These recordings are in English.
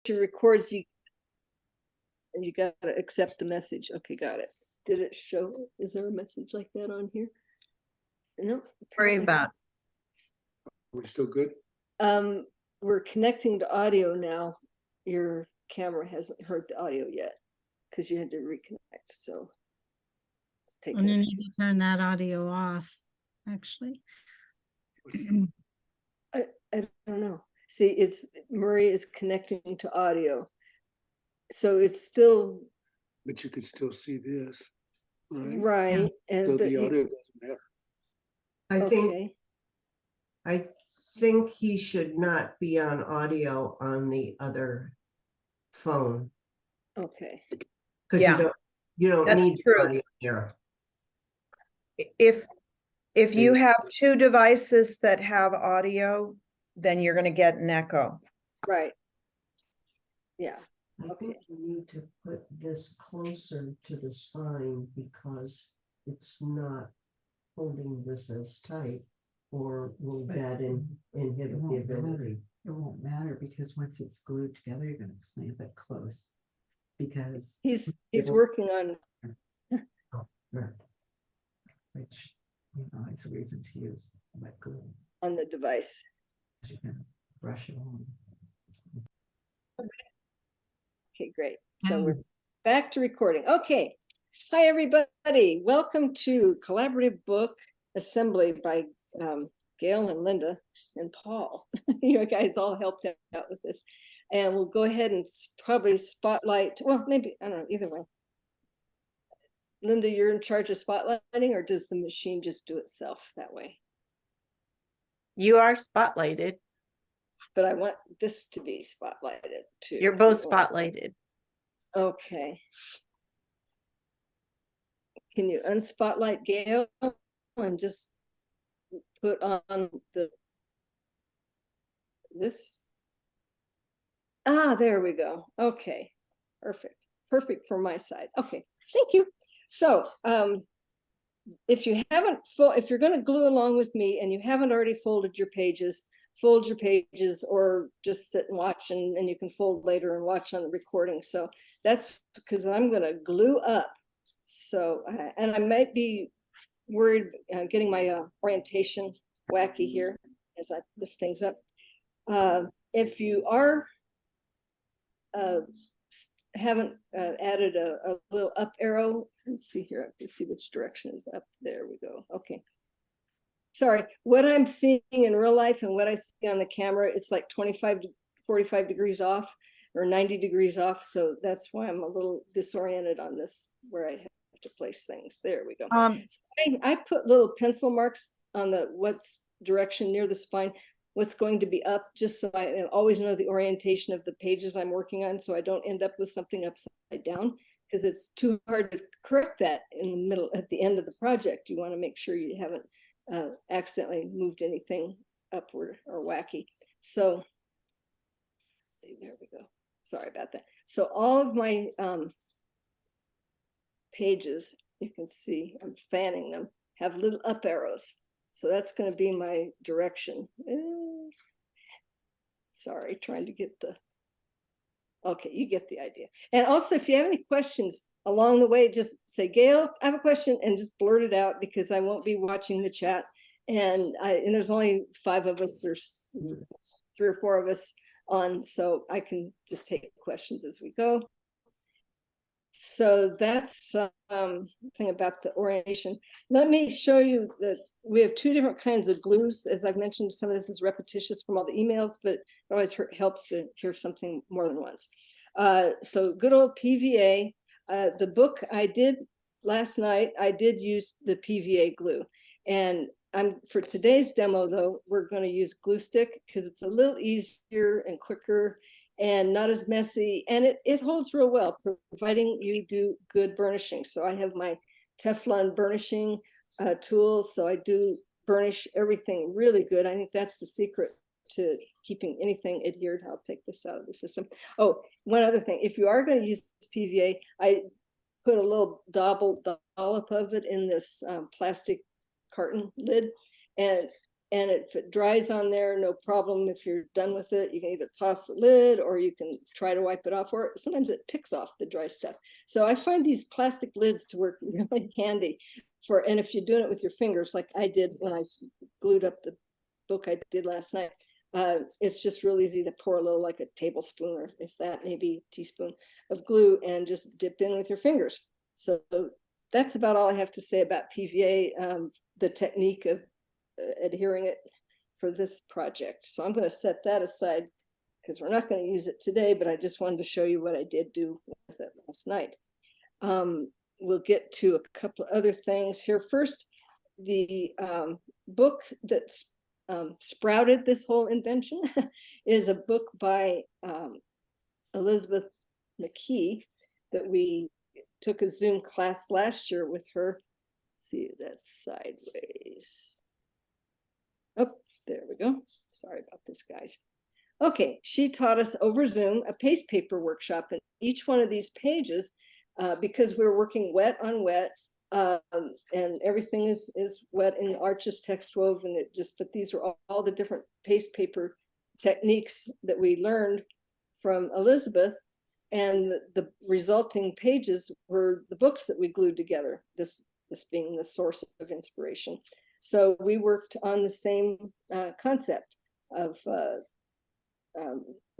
records, you got to accept the message. Okay, got it. Did it show? Is there a message like that on here? No. Worry about. We're still good. We're connecting to audio now. Your camera hasn't heard the audio yet because you had to reconnect. So let's take. And you need to turn that audio off. Actually, I don't know. See, Murray is connecting to audio, so it's still. But you could still see this, right? Right, Yeah. So the audio doesn't matter. I think he should not be on audio on the other phone. Okay. Because you don't That's need true. audio here. If you have two devices that have audio, then you're going to get an echo. Right. Yeah. I think you need to put this closer to the spine because it's not holding this as tight, or will that inhibit the ability? It won't matter because once it's glued together, you're going to clamp it close. Because he's working on. Which is a reason to use wet glue On the device. You can brush it on. Okay, great. So we're back to recording. Okay. Hi, everybody. Welcome to Collaborative Book Assembly by Gail and Linda and Paul. You guys all helped out with this. And we'll go ahead and probably spotlight. Well, maybe, I don't know, either way. Linda, you're in charge of spotlighting, or does the machine just do itself that way? You are spotlighted. But I want this to be spotlighted too. You're both spotlighted. Okay. Can you unspotlight Gail and just put on this? Ah, there we go. Okay, perfect. Perfect for my side. Okay, thank you. So if you're going to glue along with me and you haven't already folded your pages, fold your pages, or just sit and watch, and you can fold later and watch on the recording. So that's because I'm going to glue up. So, and I might be worried getting my orientation wacky here as I lift things up. If you are haven't added a little up arrow, let's see here, let's see which direction is up. There we go. Okay. Sorry, what I'm seeing in real life and what I see on the camera, it's like 25 to 45 degrees off or 90 degrees off. So that's why I'm a little disoriented on this, where I have to place things. There we go. So I put little pencil marks on the what's direction near the spine, what's going to be up, just so I always know the orientation of the pages I'm working on, so I don't end up with something upside down, because it's too hard to correct that in the middle, at the end of the project. You want to make sure you haven't accidentally moved anything upward or wacky. So let's see, there we go. Sorry about that. So all of my pages, you can see I'm fanning them, have little up arrows. So that's going to be my direction. Sorry, trying to get the, okay, you get the idea. And also, if you have any questions along the way, just say, Gail, I have a question, and just blurt it out, because I won't be watching the chat. And there's only 5 of us, or 3 or 4 of us on, so I can just take questions as we go. So that's thing about the orientation. Let me show you that we have 2 different kinds of glues. As I've mentioned, some of this is repetitious from all the emails, but it always helps to hear something more than once. So good old PVA. The book I did last night, I did use the PVA glue. And for today's demo, though, we're going to use glue stick because it's a little easier and quicker and not as messy, and it holds real well, providing you do good burnishing. So I have my Teflon burnishing tool, so I do burnish everything really good. I think that's the secret to keeping anything adhered. I'll take this out of the system. Oh, one other thing, if you are going to use PVA, I put a little dollop of it in this plastic carton lid, and And if it dries on there, no problem. If you're done with it, you can either toss the lid or you can try to wipe it off, or sometimes it picks off the dry stuff. So I find these plastic lids to work really handy for, and if you're doing it with your fingers, like I did when I glued up the book I did last night, it's just real easy to pour a little, like a tablespoon, or if that, maybe a teaspoon of glue, and just dip in with your fingers. So that's about all I have to say about PVA, the technique of adhering it for this project. So I'm going to set that aside because we're not going to use it today, but I just wanted to show you what I did do with it last night. We'll get to a couple of other things here. First, the book that's sprouted this whole invention is a book by Elizabeth McKee that we took a Zoom class last year with her. Let's see, that's sideways. Oh, there we go. Sorry about this, guys. Okay, she taught us over Zoom a paste paper workshop, and each one of these pages, because we're working wet on wet, and everything is wet in Arches text wove, and it just, but these are all the different paste paper techniques that we learned from Elizabeth, and the resulting pages were the books that we glued together, this being the source of inspiration. So we worked on the same concept of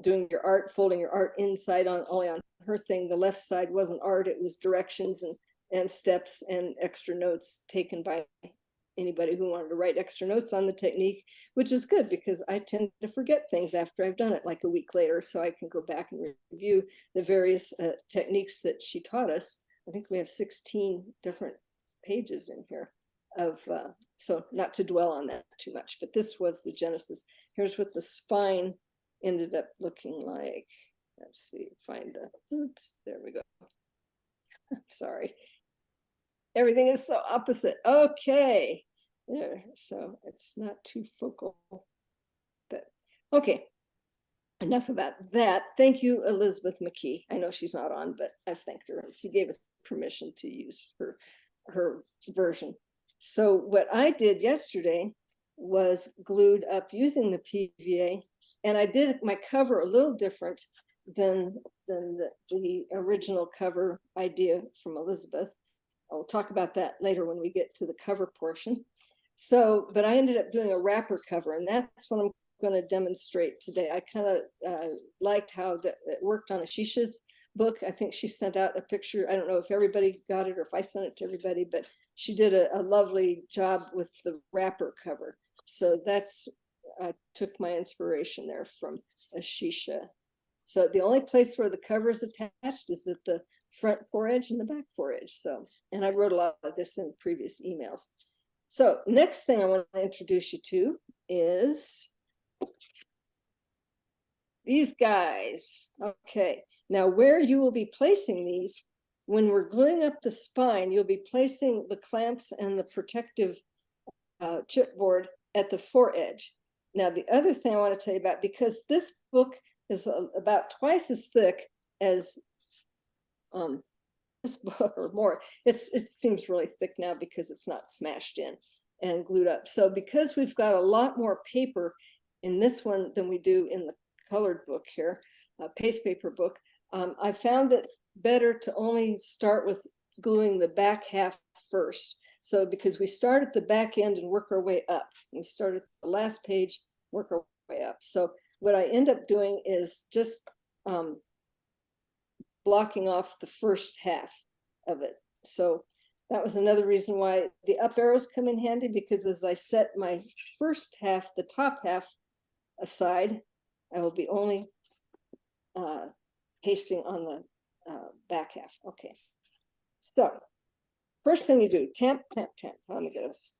doing your art, folding your art inside on only on her thing. The left side wasn't art, it was directions and steps and extra notes taken by anybody who wanted to write extra notes on the technique, which is good because I tend to forget things after I've done it like a week later, so I can go back and review the various techniques that she taught us. I think we have 16 different pages in here of, so not to dwell on that too much, but this was the genesis. Here's what the spine ended up looking like. Let's see, find the, oops, there we go. Sorry. Everything is so opposite. Okay, there, so it's not too focal, but okay. Enough about that. Thank you, Elizabeth McKee. I know she's not on, but I've thanked her. She gave us permission to use her version. So what I did yesterday was glued up using the PVA, and I did my cover a little different than the original cover idea from Elizabeth. I'll talk about that later when we get to the cover portion. So, but I ended up doing a wrapper cover, and that's what I'm going to demonstrate today. I kind of liked how it worked on Ashisha's book. I think she sent out a picture. I don't know if everybody got it or if I sent it to everybody, but she did a lovely job with the wrapper cover. So that's, I took my inspiration there from Ashisha. So the only place where the cover is attached is at the front foredge and the back foredge. So, and I wrote a lot of this in previous emails. So next thing I want to introduce you to is these guys. Okay, now where you will be placing these, when we're gluing up the spine, you'll be placing the clamps and the protective chipboard at the foredge. Now, the other thing I want to tell you about, because this book is about twice as thick as this book or more, it seems really thick now because it's not smashed in and glued up. So because we've got a lot more paper in this one than we do in the colored book here, paste paper book, I found it better to only start with gluing the back half first. So because we start at the back end and work our way up. We start at the last page, work our way up. So what I end up doing is just blocking off the first half of it. So that was another reason why the up arrows come in handy, because as I set my first half, the top half aside, I will be only pasting on the back half. Okay, so first thing you do, tamp, tamp, tamp. Let me get us,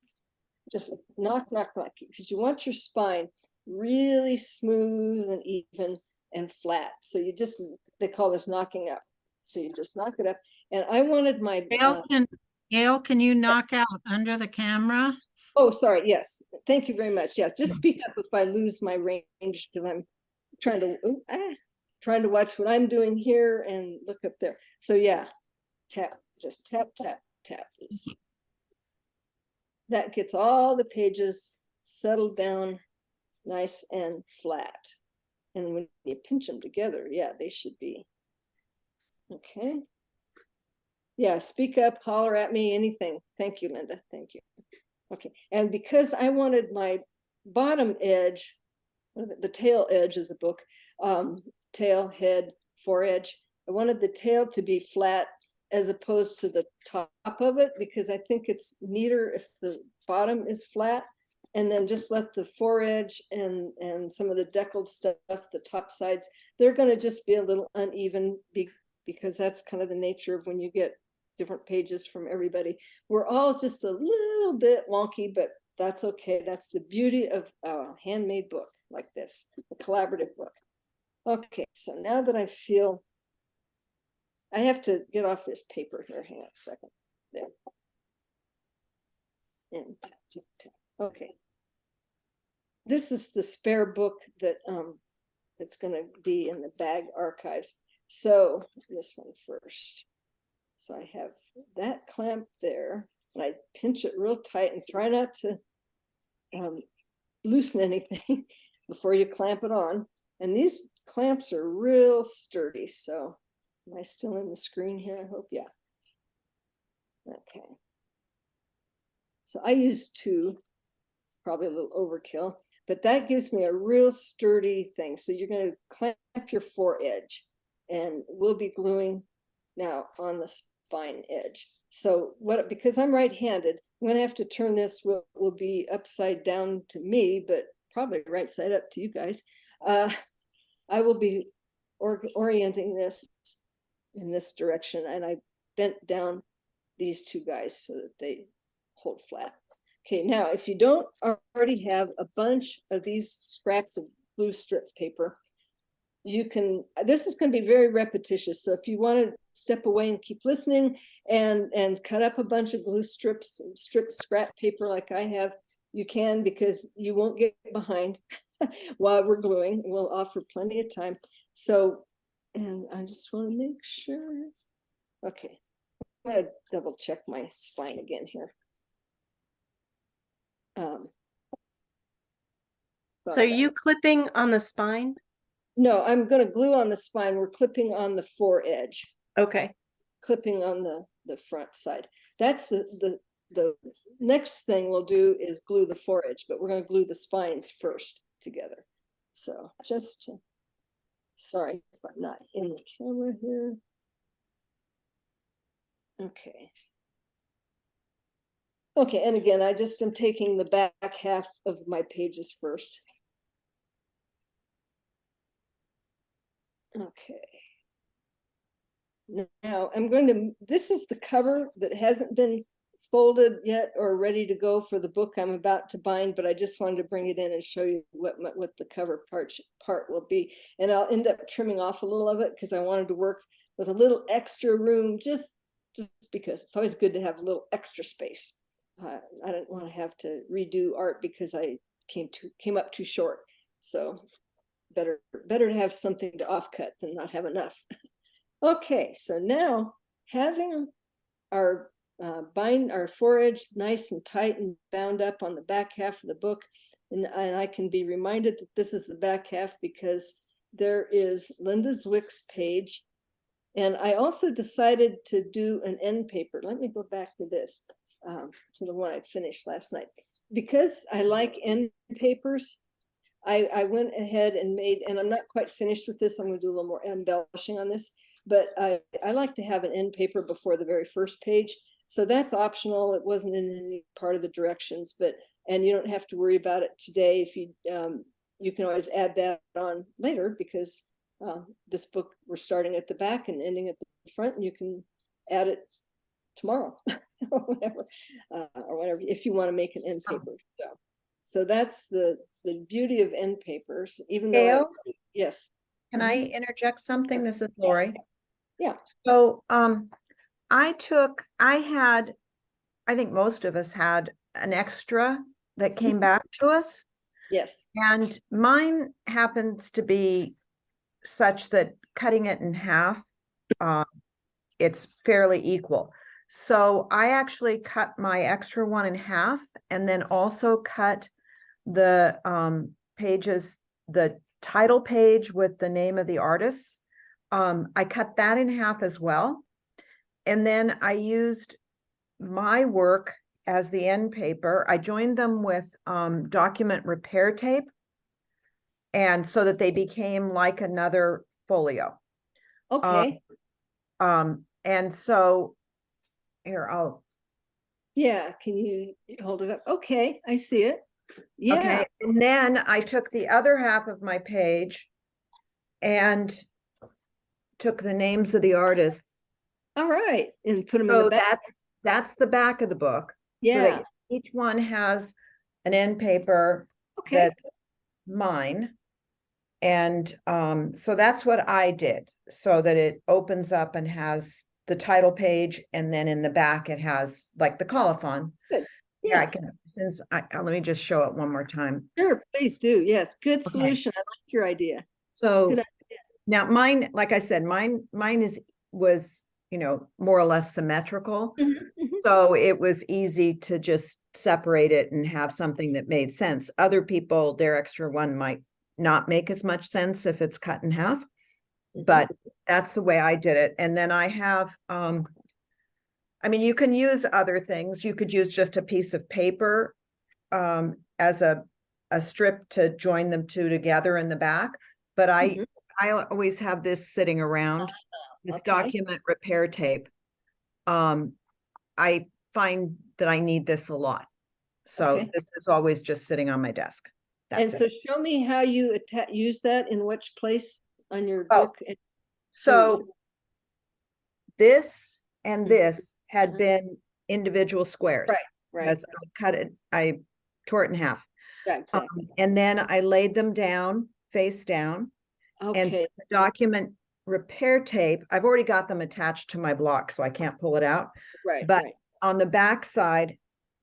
just knock, knock, knock, because you want your spine really smooth and even and flat. So you just, they call this knocking up. So you just knock it up. And I wanted my Gail, can you knock out under the camera? oh, sorry. Yes. Thank you very much. Yes. Just speak up if I lose my range, because I'm trying to watch what I'm doing here and look up there. So yeah, tap, just tap, tap, tap. That gets all the pages settled down nice and flat. And when you pinch them together, yeah, they should be. Okay. Yeah, speak up, holler at me, anything. Thank you, Linda. Thank you. Okay, and because I wanted my bottom edge, the tail edge is a book, tail, head, foredge. I wanted the tail to be flat as opposed to the top of it, because I think it's neater if the bottom is flat, and then just let the foredge and some of the deckled stuff, the top sides, they're going to just be a little uneven because that's kind of the nature of when you get different pages from everybody. We're all just a little bit wonky, but that's okay. That's the beauty of a handmade book like this, a collaborative book. Okay, so now that I feel, I have to get off this paper here. Hang on a second. There. And okay. This is the spare book that it's going to be in the bag archives. So this one first. So I have that clamp there, and I pinch it real tight and try not to loosen anything before you clamp it on. And these clamps are real sturdy. So am I still in the screen here? I hope, yeah. Okay. So I use 2. It's probably a little overkill, but that gives me a real sturdy thing. So you're going to clamp your foredge, and we'll be gluing now on the spine edge. So because I'm right-handed, I'm going to have to turn this, will be upside down to me, but probably right side up to you guys. I will be orienting this in this direction, and I bent down these 2 guys so that they hold flat. Okay, now if you don't already have a bunch of these scraps of glue strip paper, you can, this is going to be very repetitious. So if you want to step away and keep listening and cut up a bunch of glue strips, scrap paper like I have, you can, because you won't get behind while we're gluing. We'll offer plenty of time. So, and I just want to make sure. Okay, I'm going to double check my spine again here. So are you clipping on the spine? No, I'm going to glue on the spine. We're clipping on the foredge. Okay. Clipping on the front side. That's the next thing we'll do is glue the foredge, but we're going to glue the spines first together. So just to, sorry if I'm not in the camera here. Okay. Okay, and again, I just am taking the back half of my pages first. Okay. Now I'm going to, this is the cover that hasn't been folded yet or ready to go for the book I'm about to bind, but I just wanted to bring it in and show you what the cover part will be. And I'll end up trimming off a little of it because I wanted to work with a little extra room, just because it's always good to have a little extra space. I didn't want to have to redo art because I came up too short. So better to have something to offcut than not have enough. Okay, so now having our our foredge nice and tight and bound up on the back half of the book, and I can be reminded that this is the back half because there is Linda Zwick's page, and I also decided to do an end paper. Let me go back to this, to the one I finished last night. Because I like end papers, I went ahead and made, and I'm not quite finished with this, I'm going to do a little more embellishing on this, but I like to have an end paper before the very first page. So that's optional. It wasn't in any part of the directions, and you don't have to worry about it today. If you can always add that on later, because this book, we're starting at the back and ending at the front, and you can add it tomorrow or whatever, if you want to make an end paper. So that's the beauty of end papers, even though Gail? yes. Can I interject something? This is Lori. Yeah. So I think most of us had an extra that came back to us. Yes. And mine happens to be such that cutting it in half, it's fairly equal. So I actually cut my extra one in half and then also cut the pages, the title page with the name of the artists. I cut that in half as well. And then I used my work as the end paper. I joined them with document repair tape. And so that they became like another folio. Okay, And so here, yeah, can you hold it up? Okay, I see it. Yeah, okay. And then I took the other half of my page and took the names of the artists. all right, and put them in So the back. that's the back of the book. So Yeah, that each one has an end paper okay, that's mine. And so that's what I did, so that it opens up and has the title page, and then in the back it has like the colophon. good. Yeah, I Yeah, can, let me just show it one more time. sure, please do. Yes, good Okay. solution. I like your idea. So Good now mine, like I said, mine was, more or less symmetrical. Mhm, mhm. So it was easy to just separate it and have something that made sense. Other people, their extra one might not make as much sense if it's cut in half, but that's the way I did it. And then I have, you can use other things. You could use just a piece of paper as a strip to join them two together in the back. But I always have this sitting around, this okay. document repair tape. I find that I need this a lot. So Okay. this is always just sitting on my desk. And That's so it. show me how you use that in which place on your Oh, book. So this and Mhm. this had Uh-huh. been individual squares. Right, right. As I cut it, I tore it in half. Yeah, exactly. And then I laid them down, face down, and Okay, the document repair tape, I've already got them attached to my block, so I can't pull it out. right, But right. on the back side,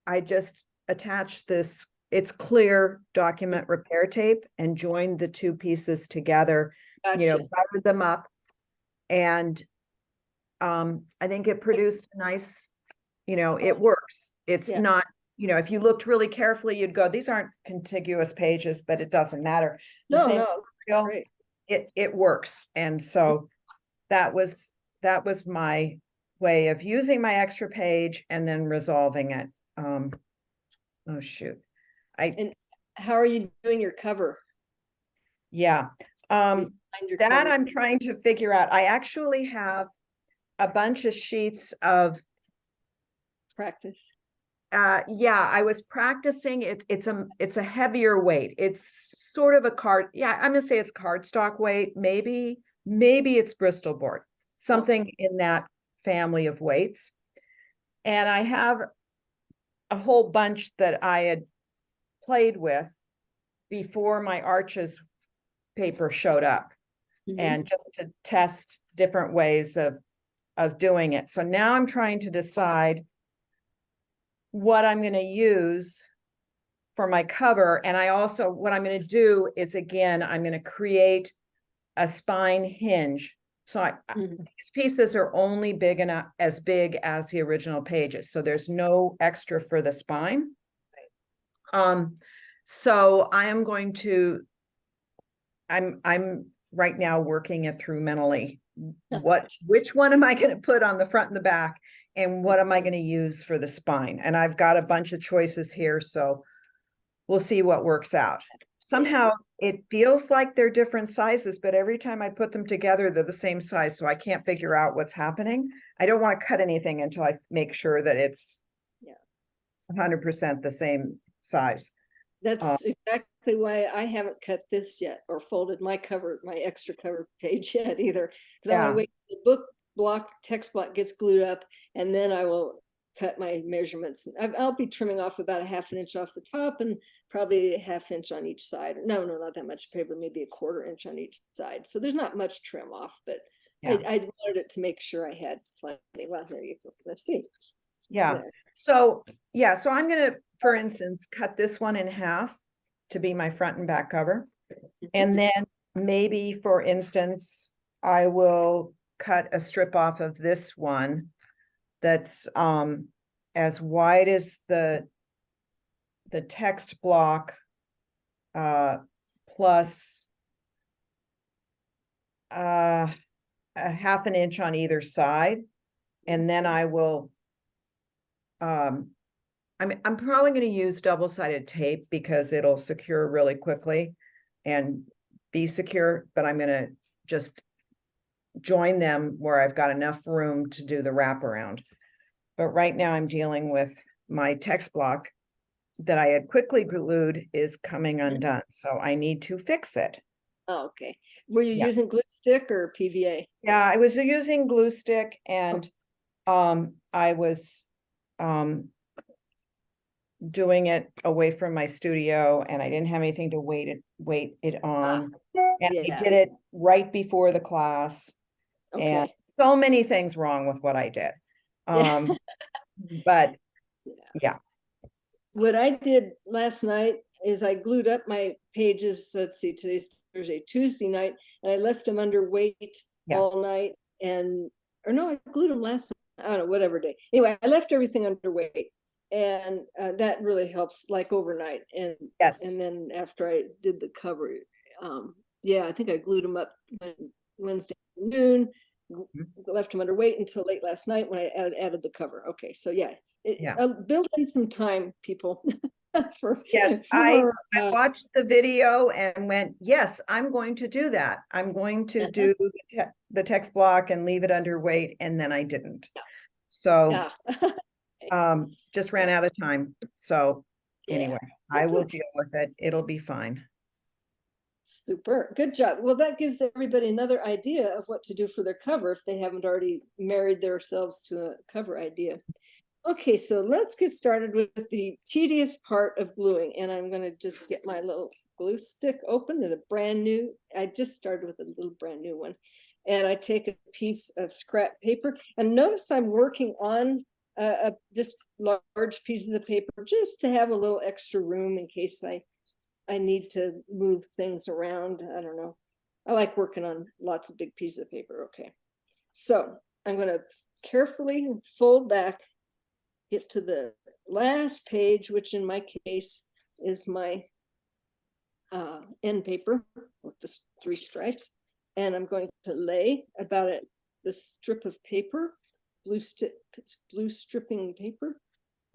I just attached this, it's clear document repair tape, and joined the two pieces together, Gotcha. buttered them up. And I think it produced a nice, it works. It's Yeah. not, if you looked really carefully, you'd go, these aren't contiguous pages, but it doesn't matter. The No, same no, material, great. it works. And so that was my way of using my extra page and then resolving it. Oh shoot. And how are you doing your cover? Yeah. Find your That cover. I'm trying to figure out. I actually have a bunch of sheets of, Practice. yeah, I was practicing. It's a heavier weight. It's sort of a card. Yeah, I'm gonna say it's cardstock weight. Maybe it's Bristol board, something in that family of weights. And I have a whole bunch that I had played with before my Arches paper showed up, Mhm. and just to test different ways of doing it. So now I'm trying to decide what I'm going to use for my cover. And I also, what I'm going to do is, again, I'm going to create a spine hinge. So Mhm. these pieces are only big enough, as big as the original pages. So there's no extra for the spine. So I am going to, I'm right now working it through mentally. Which one am I going to put on the front and the back? And what am I going to use for the spine? And I've got a bunch of choices here, so we'll see what works out. Somehow it feels like they're different sizes, but every time I put them together, they're the same size. So I can't figure out what's happening. I don't want to cut anything until I make sure that it's 100% the same size. That's exactly why I haven't cut this yet, or folded my extra cover page yet either. Because I want Yeah. to wait till the book block, text block gets glued up, and then I will cut my measurements. I'll be trimming off about a ½ inch off the top and probably a ½ inch on each side. No, not that much paper, maybe a ¼ inch on each side. So there's not much trim off, but Yeah. I wanted it to make sure I had plenty. Well, there you go. Let's see. Yeah. There. So, yeah, so I'm going to, for instance, cut this one in half to be my front and back cover. And then maybe, for instance, I will cut a strip off of this one that's as wide as the text block plus a half an inch on either side. And then I will, I'm probably going to use double-sided tape because it'll secure really quickly and be secure, but I'm going to just join them where I've got enough room to do the wraparound. But right now I'm dealing with my text block that I had quickly glued is coming undone. So I need to fix it. Oh, okay. Were you Yeah. using glue stick or PVA? Yeah, I was using glue stick and I was doing it away from my studio and I didn't have anything to weight it on. And I yeah. did it right before the class. And Okay. so many things wrong with what I did. Yeah. But yeah. What I did last night is I glued up my pages. Let's see, today's Thursday, Tuesday night, and I left them under weight all night. Or no, I glued them last night, I don't know, whatever day. Anyway, I left everything under weight, and that really helps, like overnight. And Yes. and then after I did the cover, yeah, I think I glued them up Wednesday noon, left them under weight until late last night when I added the cover. Okay, so yeah. Build in some time, people. I watched the video and went, yes, I'm going to do that. I'm going to do the text block and leave it underweight, and then I didn't. So just ran out of time. So anyway, I will deal with it. It'll be fine. Super, good job. Well, that gives everybody another idea of what to do for their cover if they haven't already married themselves to a cover idea. Okay, so let's get started with the tedious part of gluing. And I'm going to just get my little glue stick open. There's a brand new, I just started with a little brand new one. And I take a piece of scrap paper. And notice I'm working on just large pieces of paper just to have a little extra room in case I need to move things around. I don't know. I like working on lots of big pieces of paper. Okay. So I'm going to carefully fold back, get to the last page, which in my case is my end paper with the 3 stripes. And I'm going to lay about this strip of paper, blue stripping paper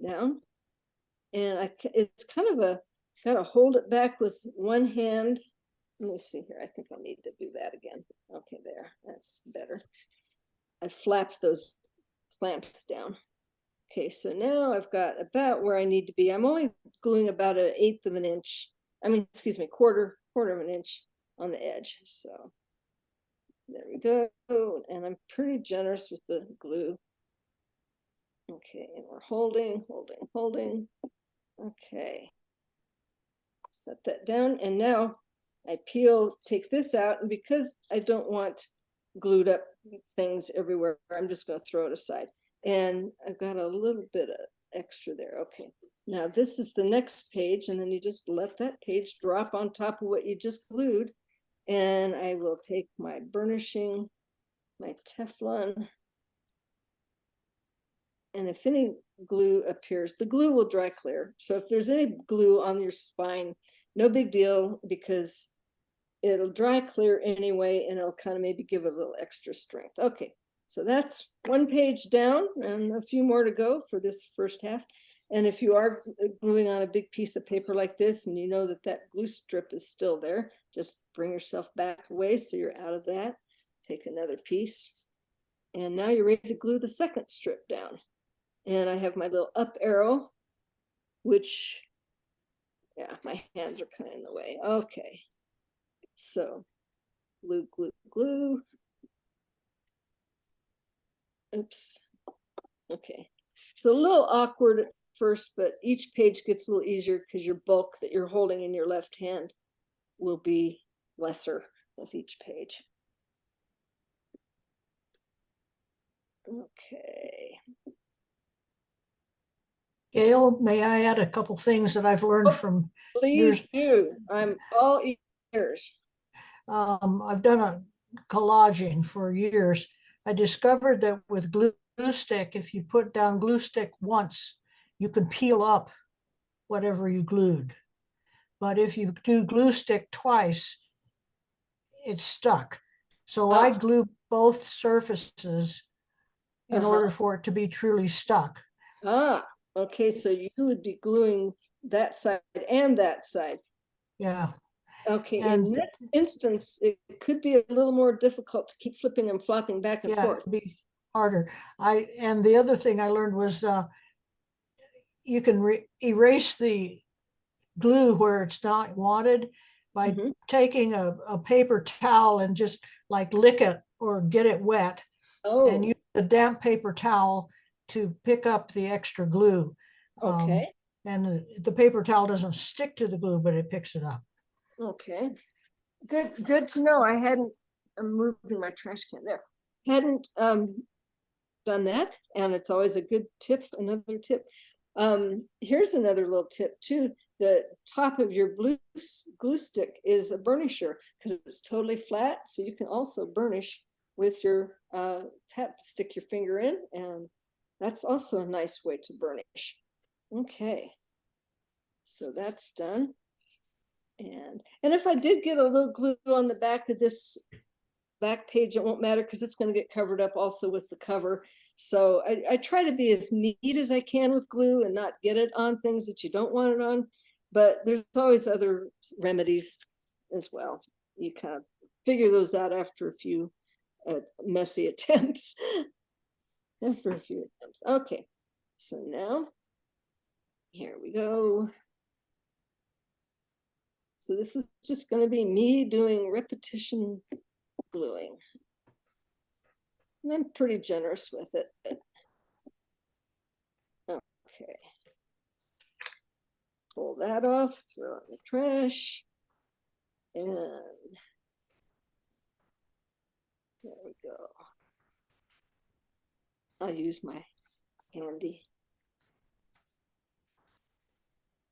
down. And it's kind of gotta hold it back with one hand. Let me see here. I think I'll need to do that again. Okay, there, that's better. I flapped those clamps down. Okay, so now I've got about where I need to be. I'm only gluing about 1/8 of an inch. I mean, excuse me, quarter of an inch on the edge. So there we go. And I'm pretty generous with the glue. Okay, and we're holding. Okay. Set that down. And now I take this out. And because I don't want glued up things everywhere, I'm just going to throw it aside. And I've got a little bit of extra there. Okay, now this is the next page, and then you just let that page drop on top of what you just glued. And I will take my burnishing, my Teflon, and if any glue appears, the glue will dry clear. So if there's any glue on your spine, no big deal, because it'll dry clear anyway, and it'll kind of maybe give it a little extra strength. Okay. So that's 1 page down and a few more to go for this first half. And if you are gluing on a big piece of paper like this, and you know that glue strip is still there, just bring yourself back away so you're out of that. Take another piece. And now you're ready to glue the second strip down. And I have my little up arrow, which, yeah, my hands are kind of in the way. Okay. So glue, glue, glue. Oops. Okay. It's a little awkward at first, but each page gets a little easier because your bulk that you're holding in your left hand will be lesser with each page. Okay. Gail, may I add a couple things that I've learned from Please do. I'm all ears. I've done a collaging for years. I discovered that with glue stick, if you put down glue stick once, you can peel up whatever you glued. but if you do glue stick twice, it's stuck. So I Ah. glue both surfaces in Uh-huh. order for it to be truly stuck. Ah, okay, so you would be gluing that side and that side. Yeah. Okay, And in this instance, it could be a little more difficult to keep flipping and flopping back and yeah, forth. it'd be harder. And the other thing I learned was you can erase the glue where it's not wanted by Mhm. taking a paper towel and just like lick it or get it wet and Oh, use a damp paper towel to pick up the extra glue. okay, And the paper towel doesn't stick to the glue, but it picks it up. okay. Good to know. I'm moving my trash can there. Hadn't done that, and it's always a good tip, another tip. Here's another little tip too. The top of your glue stick is a burnisher because it's totally flat, so you can also burnish with your tap, stick your finger in, and that's also a nice way to burnish. Okay, so that's done. And if I did get a little glue on the back of this back page, it won't matter because it's going to get covered up also with the cover. So I try to be as neat as I can with glue and not get it on things that you don't want it on. But there's always other remedies as well. You kind of figure those out after a few messy attempts. After a few attempts. Okay, so now here we go. So this is just going to be me doing repetition gluing. And I'm pretty generous with it. Okay. Pull that off, throw it in the trash. And there we go. I'll use my handy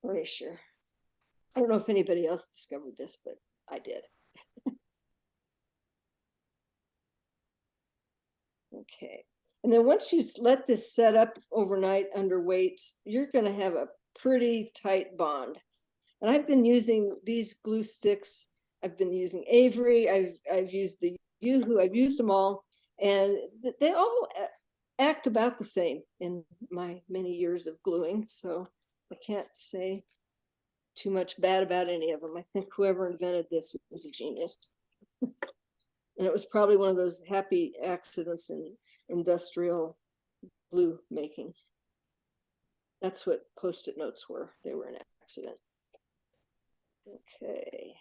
erasure. I don't know if anybody else discovered this, but I did. Okay. And then once you let this set up overnight under weights, you're going to have a pretty tight bond. And I've been using these glue sticks. I've been using Avery. I've used the Yoo-Hoo. I've used them all, and they all act about the same in my many years of gluing. So I can't say too much bad about any of them. I think whoever invented this was a genius. And it was probably one of those happy accidents in industrial glue making. That's what Post-it notes were. They were an accident. Okay.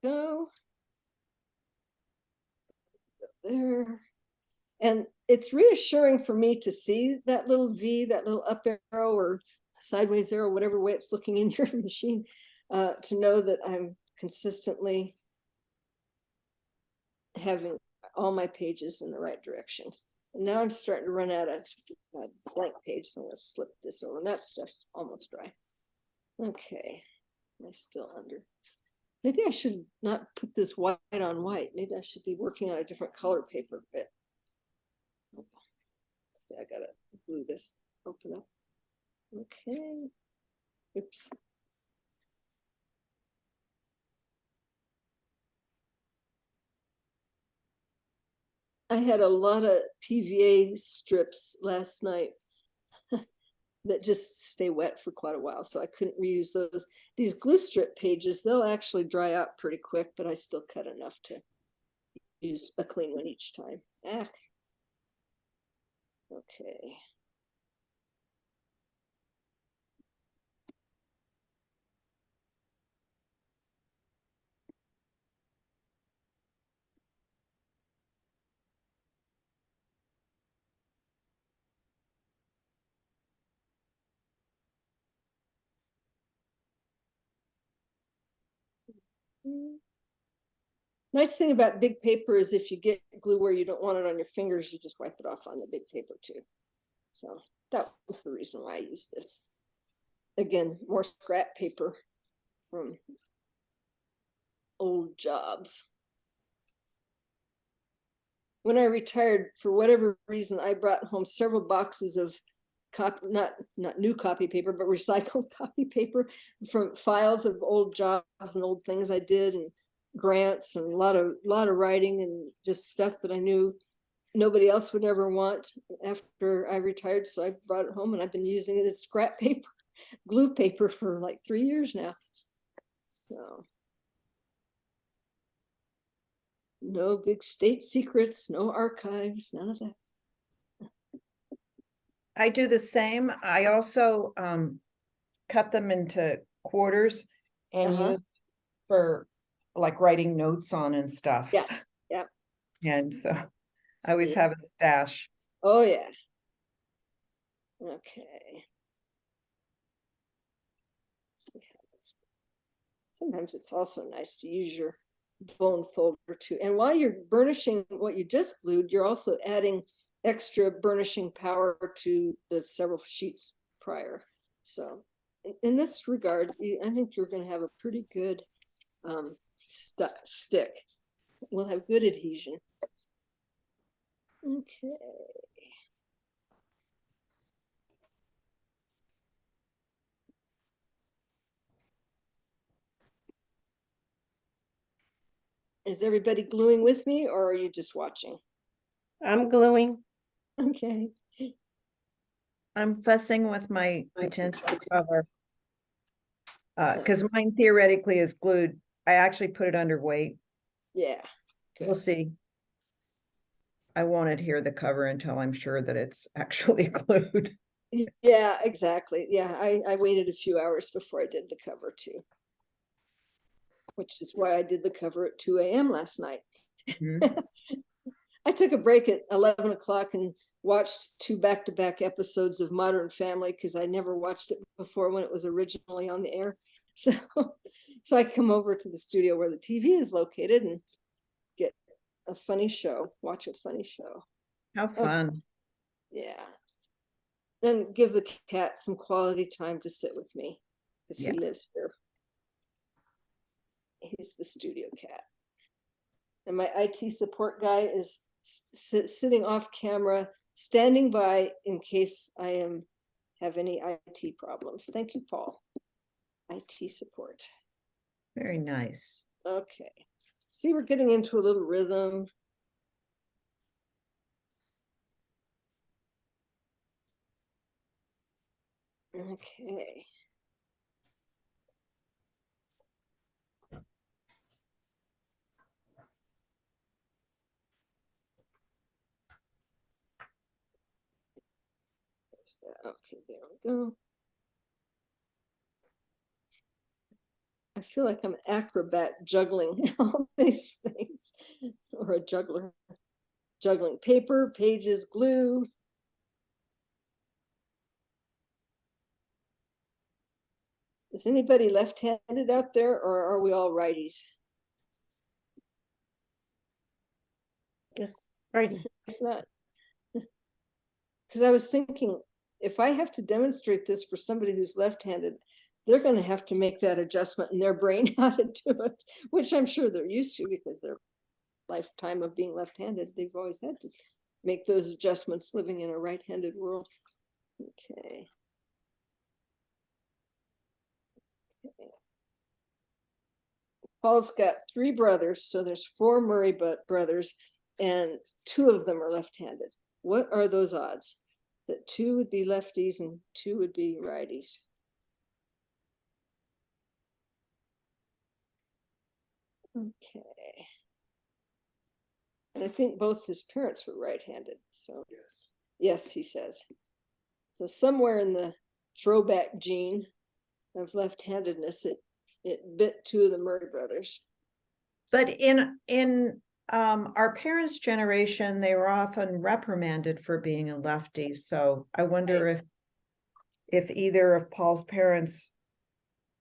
Go there. And it's reassuring for me to see that little V, that little up arrow or sideways arrow, whatever way it's looking in your machine, to know that I'm consistently having all my pages in the right direction. And now I'm starting to run out of blank page, so I'm going to slip this over. And that stuff's almost dry. Okay, am I still under? Maybe I should not put this white on white. Maybe I should be working on a different color paper. But see, I gotta glue this open up. Okay. Oops. I had a lot of PVA strips last night that just stay wet for quite a while, so I couldn't reuse those. These glue strip pages, they'll actually dry out pretty quick, but I still cut enough to use a clean one each time. Ah. Okay. Nice thing about big paper is if you get glue where you don't want it on your fingers, you just wipe it off on the big paper too. So that was the reason why I use this. Again, more scrap paper from old jobs. when I retired, for whatever reason, I brought home several boxes of not new copy paper, but recycled copy paper from files of old jobs and old things I did and grants and a lot of writing and just stuff that I knew nobody else would ever want after I retired. So I brought it home and I've been using it as scrap paper, glue paper for like 3 years now. So no big state secrets, no archives, none of that. I do the same. I also cut them into quarters and Uh-huh. use for like writing notes on and stuff. Yeah, yeah. And so I always Yeah. have a stash. Oh yeah. Okay. Let's see how it's, sometimes it's also nice to use your bone folder too. And while you're burnishing what you just glued, you're also adding extra burnishing power to the several sheets prior. So in this regard, I think you're going to have a pretty good stick. We'll have good adhesion. Okay. Is everybody gluing with me or are you just watching? I'm gluing. Okay. I'm fussing with my potential cover. Because mine theoretically is glued. I actually put it under weight. Yeah. We'll see. I won't adhere the cover until I'm sure that it's actually glued. Yeah, exactly. Yeah, I waited a few hours before I did the cover too. Which is why I did the cover at 2 a.m. last night. Mhm. I took a break at 11 o'clock and watched 2 back-to-back episodes of Modern Family because I never watched it before when it was originally on the air. So, so I come over to the studio where the TV is located and get a funny show, watch a funny show. How fun. Yeah. Then give the cat some quality time to sit with me because Yeah. he lives here. He's the studio cat. And my IT support guy is sitting off camera, standing by in case I have any IT problems. Thank you, Paul. IT support. Very nice. Okay. See, we're getting into a little rhythm. Okay. Okay, there we go. I feel like I'm an acrobat juggling all these things, or a juggler. Juggling paper, pages, glue. Is anybody left-handed out there, or are we all righties? Just righty. It's not. Because I was thinking, if I have to demonstrate this for somebody who's left-handed, they're going to have to make that adjustment in their brain how to do it, which I'm sure they're used to because their lifetime of being left-handed, they've always had to make those adjustments living in a right-handed world. Okay. Paul's got 3 brothers, so there's 4 Murray brothers, and 2 of them are left-handed. What are those odds? That 2 would be lefties and 2 would be righties. Okay. And I think both his parents were right-handed, so yes, he says. So somewhere in the throwback gene of left-handedness, it bit 2 of the Murray brothers. But in our parents' generation, they were often reprimanded for being a lefty. So I wonder if either of Paul's parents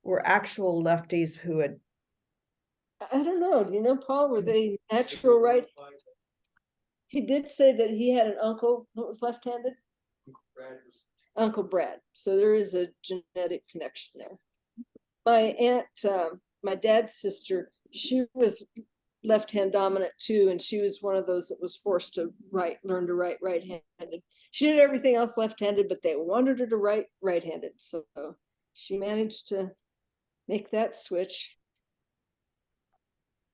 were actual lefties who had. I don't know. Do you know, Paul? Were they natural right? He did say that he had an uncle that was left-handed. Uncle Brad. So there is a genetic connection there. My aunt, my dad's sister, she was left-hand dominant too, and she was one of those that was forced to learn to write right-handed. She did everything else left-handed, but they wanted her to write right-handed, so she managed to make that switch.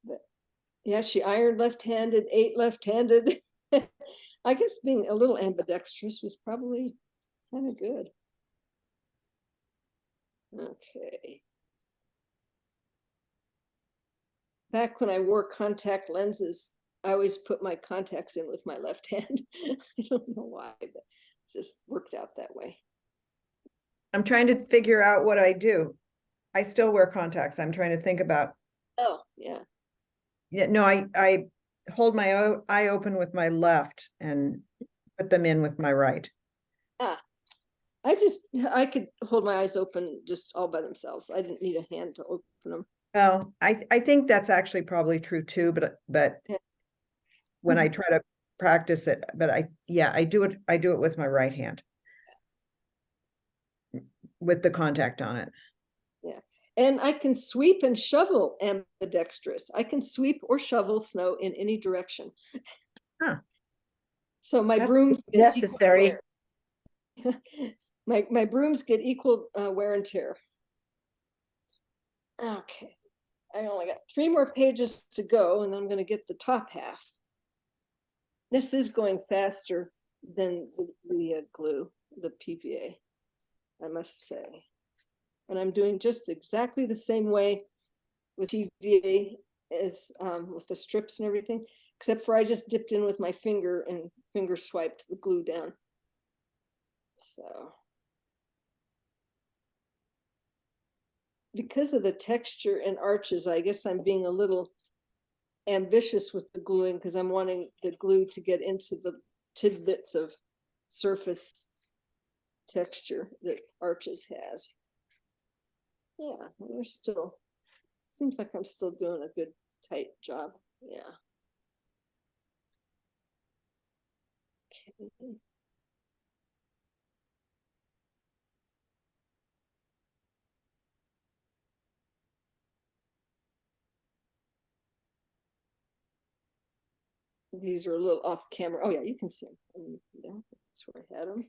But yeah, she ironed left-handed, ate left-handed. I guess being a little ambidextrous was probably kind of good. Okay. Back when I wore contact lenses, I always put my contacts in with my left hand. I don't know why, but it just worked out that way. I'm trying to figure out what I do. I still wear contacts. I'm trying to think about, Oh, yeah. yeah, no, I hold my eye open with my left and put them in with my right. Ah, I could hold my eyes open just all by themselves. I didn't need a hand to open them. Well, I think that's actually probably true too, but Yeah. when I try to practice it, but I do it with my right hand with the contact on it. Yeah. And I can sweep and shovel ambidextrous. I can sweep or shovel snow in any direction. Huh. So my That's brooms get equal necessary. wear. My brooms get equal wear and tear. Okay, I only got 3 more pages to go, and I'm going to get the top half. This is going faster than the glue, the PVA, I must say. And I'm doing just exactly the same way with PVA as with the strips and everything, except for I just dipped in with my finger and finger swiped the glue down. So. Because of the texture and arches, I guess I'm being a little ambitious with the gluing because I'm wanting the glue to get into the tidbits of surface texture that arches has. Yeah, we're still, seems like I'm still doing a good tight job. Yeah. Okay. These are a little off camera. Oh yeah, you can see them. That's where I had them.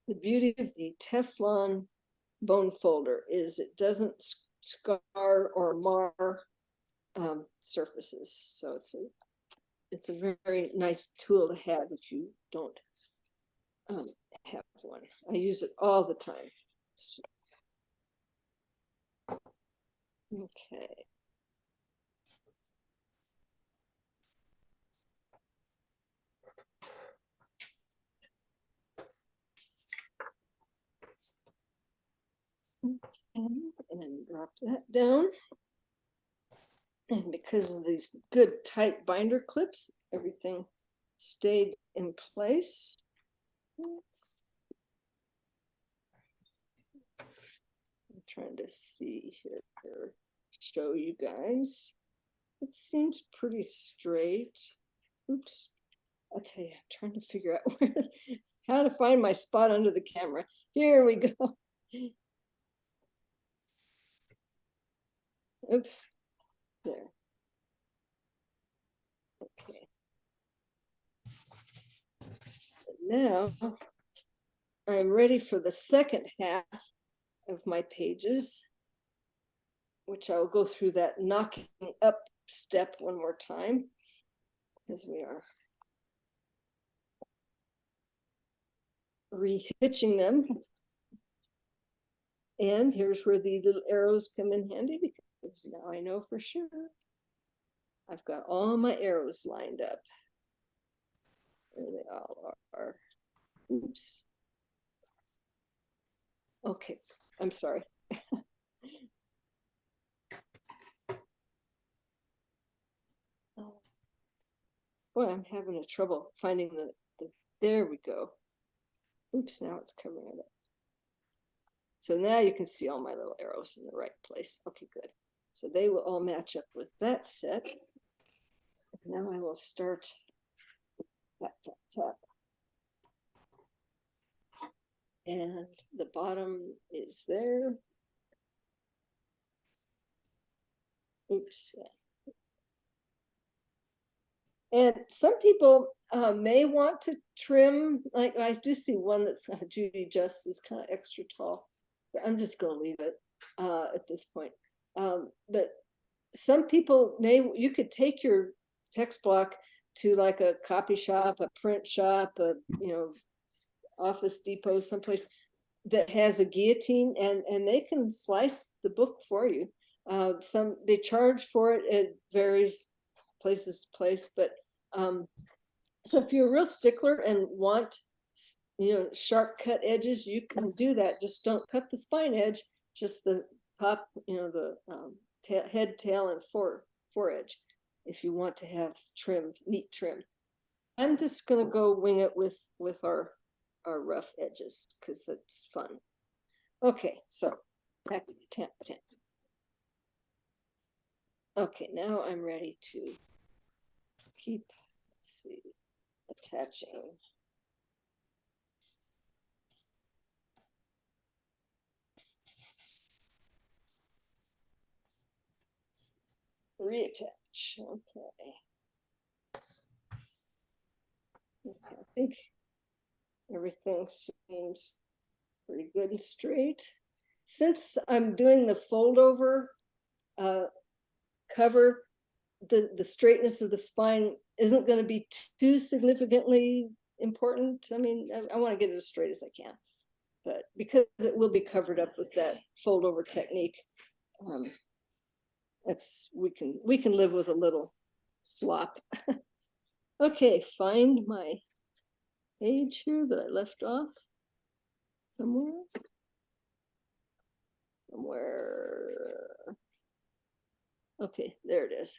The beauty of the Teflon bone folder is it doesn't scar or mar surfaces. So it's a very nice tool to have if you don't have one. I use it all the time. Okay. And then drop that down. And because of these good tight binder clips, everything stayed in place. I'm trying to see here, show you guys. It seems pretty straight. Oops. I'll tell you, I'm trying to figure out where, how to find my spot under the camera. Here we go. Oops. There. Okay. Now I'm ready for the second half of my pages, which I'll go through that knocking up step one more time, as we are rehitching them. And here's where the little arrows come in handy, because now I know for sure I've got all my arrows lined up. There they all are. Oops. Okay, I'm sorry. Boy, I'm having a trouble finding there we go. Oops, now it's covering it up. So now you can see all my little arrows in the right place. Okay, good. So they will all match up with that set. Now I will start tap, tap, tap. And the bottom is there. Oops. And some people may want to trim, like I do see one that's Judy Just is kind of extra tall. But I'm just going to leave it at this point. But some people you could take your text block to like a copy shop, a print shop, Office Depot, someplace that has a guillotine, and they can slice the book for you. They charge for it. It varies places to place, but so if you're a real stickler and want sharp cut edges, you can do that. Just don't cut the spine edge, just the top, the head, tail, and fore edge. If you want to have neat trim, I'm just gonna go wing it with our rough edges because it's fun. Okay, so back to tap. Okay, now I'm ready to keep, let's see, attaching. Reattach. Okay. I think everything seems pretty good and straight. Since I'm doing the fold over cover, the straightness of the spine isn't going to be too significantly important. I mean, I want to get it as straight as I can, but because it will be covered up with that fold over technique, we can live with a little slop. Okay, find my page here that I left off somewhere. Okay, there it is.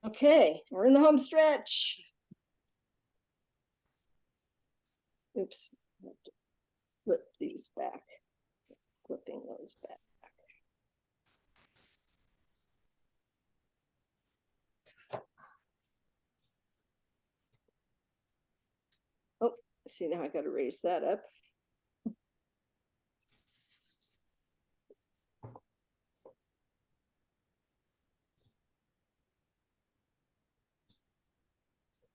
Okay, we're in the home stretch. Oops, I have to flip these back. Flipping those back. Oh, see, now I got to raise that up.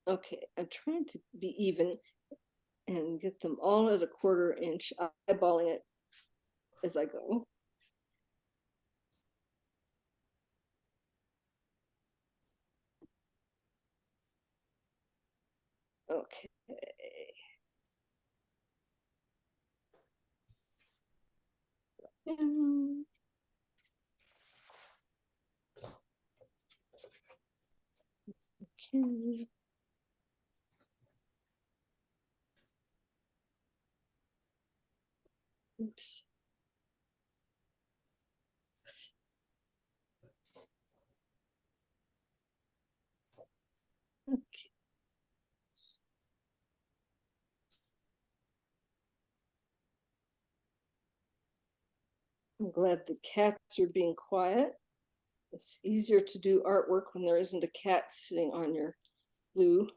Okay, I'm trying to be even and get them all at a 1/4 inch, eyeballing it as I go. Okay. Okay. Oops. Okay. I'm glad the cats are being quiet. It's easier to do artwork when there isn't a cat sitting on your glue.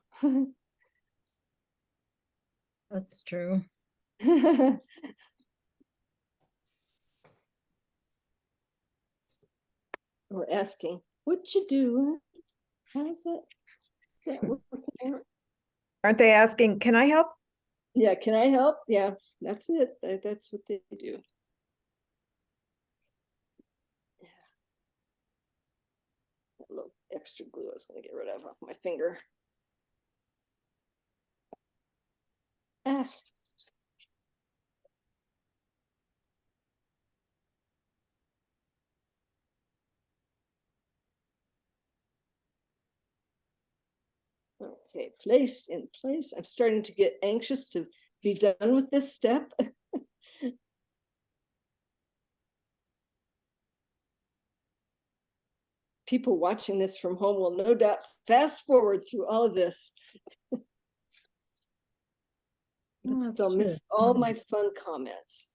That's true. Or asking, what you do? How's that? Is that working out? Aren't they asking, can I help? Yeah, can I help? Yeah, that's it. That's what they do. Yeah. That little extra glue I was going to get rid of off my finger. Ah. Okay, placed in place. I'm starting to get anxious to be done with this step. people watching this from home will no doubt fast forward through all of this. Oh, that's They'll true. miss all my fun comments.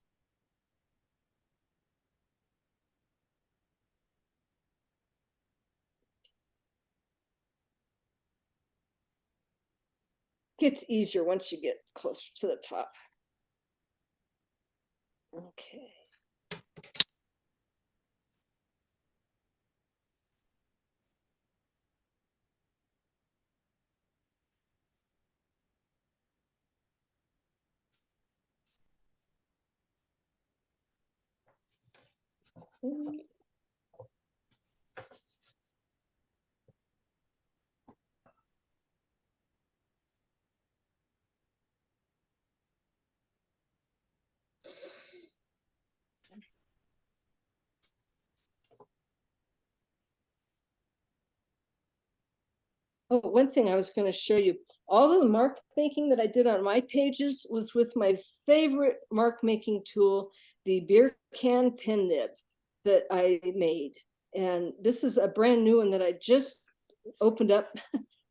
Gets easier once you get closer to the top. Okay. Oh, one thing I was going to show you, all the mark making that I did on my pages was with my favorite mark making tool, the beer can pen nib that I made. And this is a brand new one that I just opened up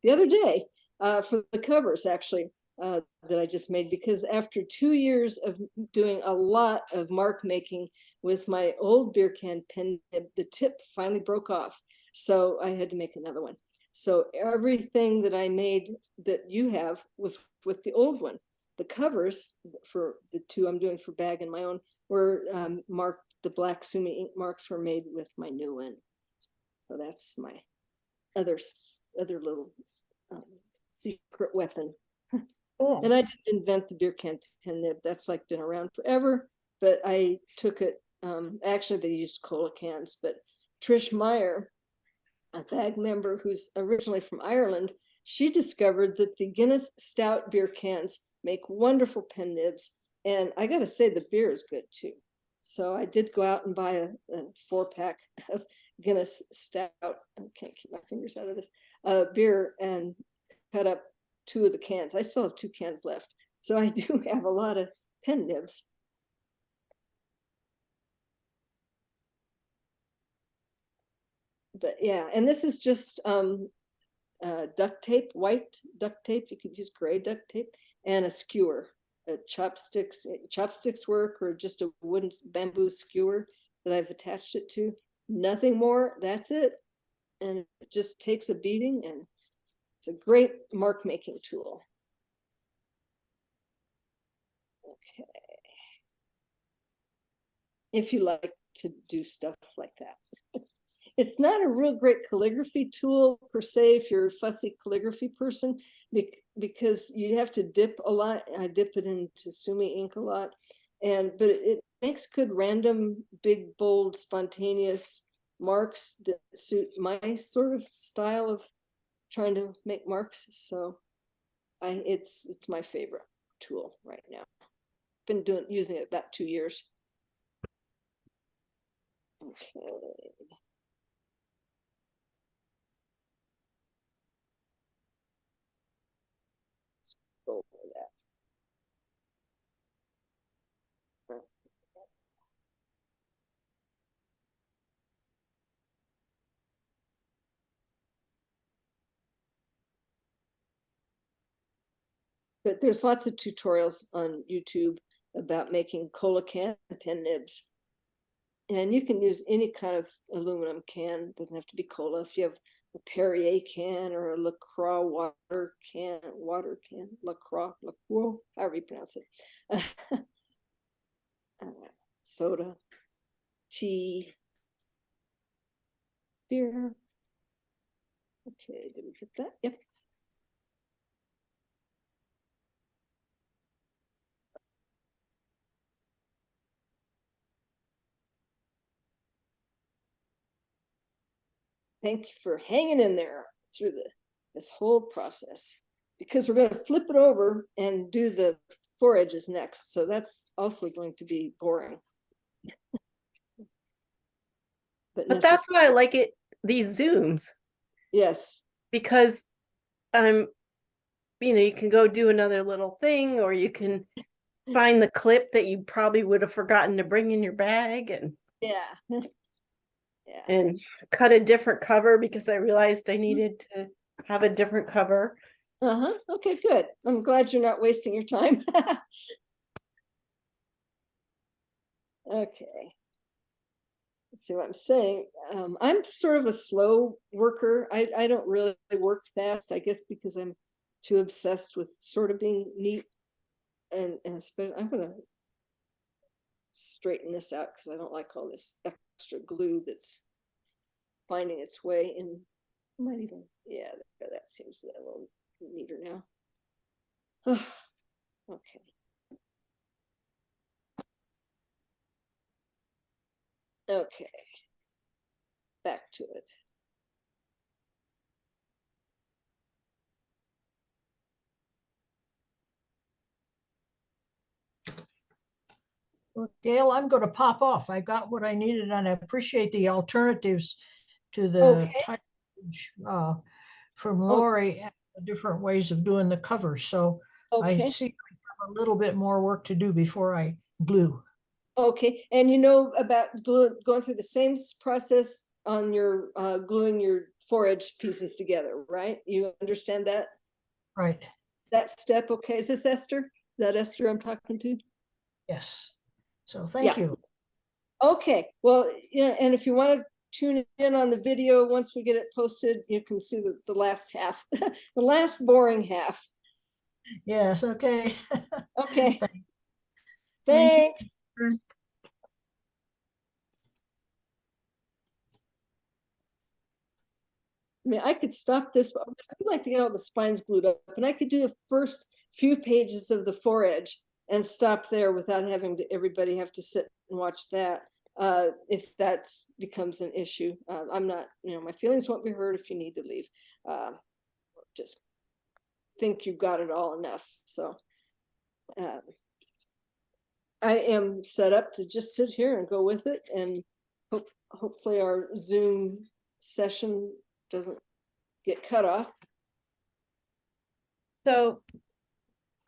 the other day for the covers, actually, that I just made, because after 2 years of doing a lot of mark making with my old beer can pen nib, the tip finally broke off. So I had to make another one. So everything that I made that you have was with the old one. The covers for the two I'm doing for bag and my own were marked, the black Sumi ink marks were made with my new one. So that's my other little secret weapon. Cool. And I didn't invent the beer can pen nib. That's like been around forever, but I took it, actually they used cola cans, but Trish Meyer, a bag member who's originally from Ireland, she discovered that the Guinness Stout beer cans make wonderful pen nibs. And I got to say, the beer is good too. So I did go out and buy a 4-pack of Guinness Stout. I can't keep my fingers out of this beer, and cut up 2 of the cans. I still have 2 cans left. So I do have a lot of pen nibs. But yeah, and this is just duct tape, white duct tape. You could use gray duct tape, and a skewer, chopsticks work, or just a wooden bamboo skewer that I've attached it to. Nothing more, that's it. And it just takes a beating, and it's a great mark making tool. Okay. If you like to do stuff like that. It's not a real great calligraphy tool per se if you're a fussy calligraphy person, because you have to dip a lot. I dip it into Sumi ink a lot, but it makes good random, big, bold, spontaneous marks that suit my sort of style of trying to make marks. So it's my favorite tool right now. Been using it about 2 years. Okay. Go over that. But there's lots of tutorials on YouTube about making cola can pen nibs. And you can use any kind of aluminum can. It doesn't have to be cola. If you have a Perrier can or a LaCroix water can, LaCroix, however you pronounce it. Soda, tea, beer. Okay, did we get that? Yep. Thank you for hanging in there through this whole process, because we're going to flip it over and do the 4 edges next. So that's also going to be boring. But that's why I like it, these Zooms, Yes. because you can go do another little thing, or you can find the clip that you probably would have forgotten to bring in your bag. And yeah. Yeah. and cut a different cover because I realized I needed to have a different cover. Uh-huh. Okay, good. I'm glad you're not wasting your time. Okay. Let's see what I'm saying. I'm sort of a slow worker. I don't really work fast, I guess, because I'm too obsessed with sort of being neat. And I'm gonna straighten this out because I don't like all this extra glue that's finding its way in. Might even, yeah, that seems a little neater now. Okay. Okay. Back to it. Well, Gail, I'm going to pop off. I got what I needed and I appreciate the alternatives to the Okay. type from Lori and the different ways of doing the cover. So I Okay. see I have a little bit more work to do before I glue. Okay, and you know about going through the same process on your gluing your forage pieces together, right? You understand that Right. step? Okay, is this Esther? Is that Esther I'm talking to? Yes. So thank Yeah. you. Okay, well, and if you want to tune in on the video once we get it posted, you can see the last half, the last boring half. Yes. Okay. Okay, Thank you. thanks. I mean, I could stop this, but I'd like to get all the spines glued up, and I could do the first few pages of the foredge and stop there without having everybody have to sit and watch that. If that becomes an issue, I'm not, my feelings won't be hurt if you need to leave. Just think you've got it all enough. So I am set up to just sit here and go with it, and hopefully our Zoom session doesn't get cut off. So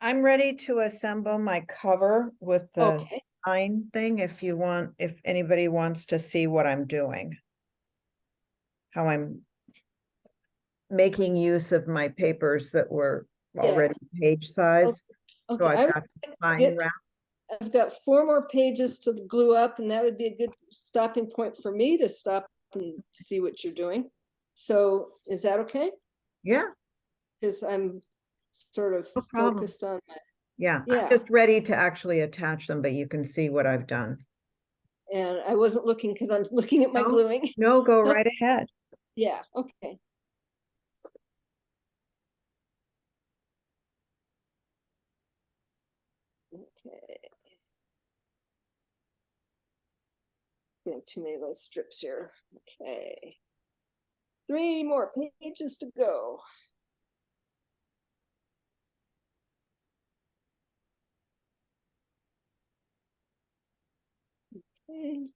I'm ready to assemble my cover with the Okay. sign thing if anybody wants to see what I'm doing. How I'm making use of my papers that were already page size. So Okay, I've got the spine wrap. I've got 4 more pages to glue up, and that would be a good stopping point for me to stop and see what you're doing. So is that okay? Yeah, Because I'm sort of no problem. focused on my, Yeah, Yeah. I'm just ready to actually attach them, but you can see what I've done. and I wasn't looking because I'm looking at my No, gluing. No, go right ahead. Yeah, okay. Okay. Getting too many little strips here. Okay. 3 more pages to go. Okay.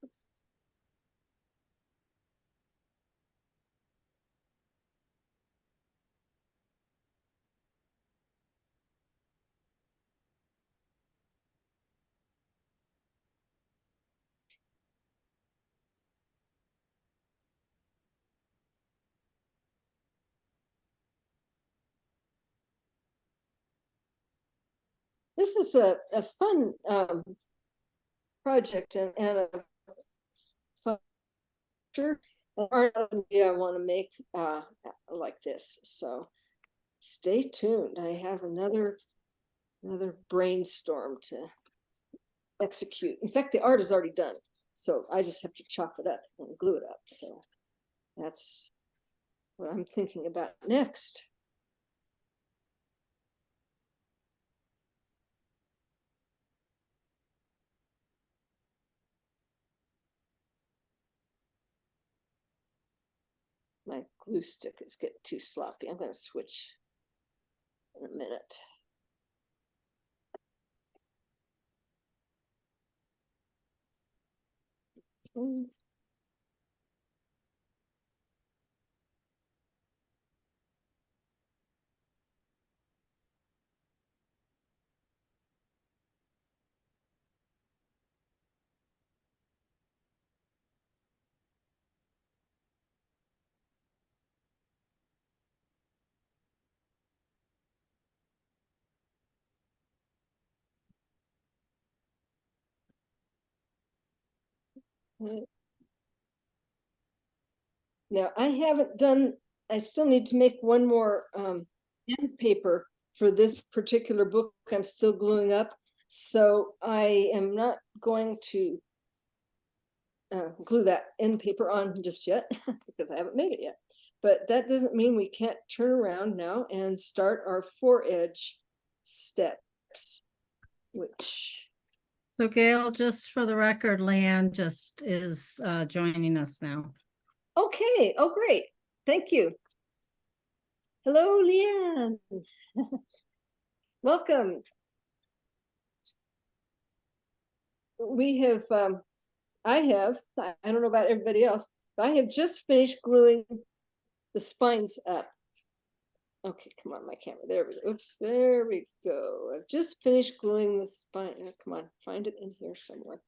This is a fun project and a fun art idea I want to make like this. So stay tuned. I have another brainstorm to execute. In fact, the art is already done. So I just have to chop it up and glue it up. So that's what I'm thinking about next. My glue stick is getting too sloppy. I'm going to switch in a minute. Okay. Now, I haven't done, I still need to make one more end paper for this particular book I'm still gluing up. So I am not going to glue that end paper on just yet because I haven't made it yet. But that doesn't mean we can't turn around now and start our foredge steps, which, So Gail, just for the record, Leanne just is joining us now. okay, oh, great, thank you. Hello, Leanne. Welcome. We have, I don't know about everybody else, but I have just finished gluing the spines up. Okay, come on, my camera, there we go, oops, there we go. I've just finished gluing the spine, come on, find it in here somewhere.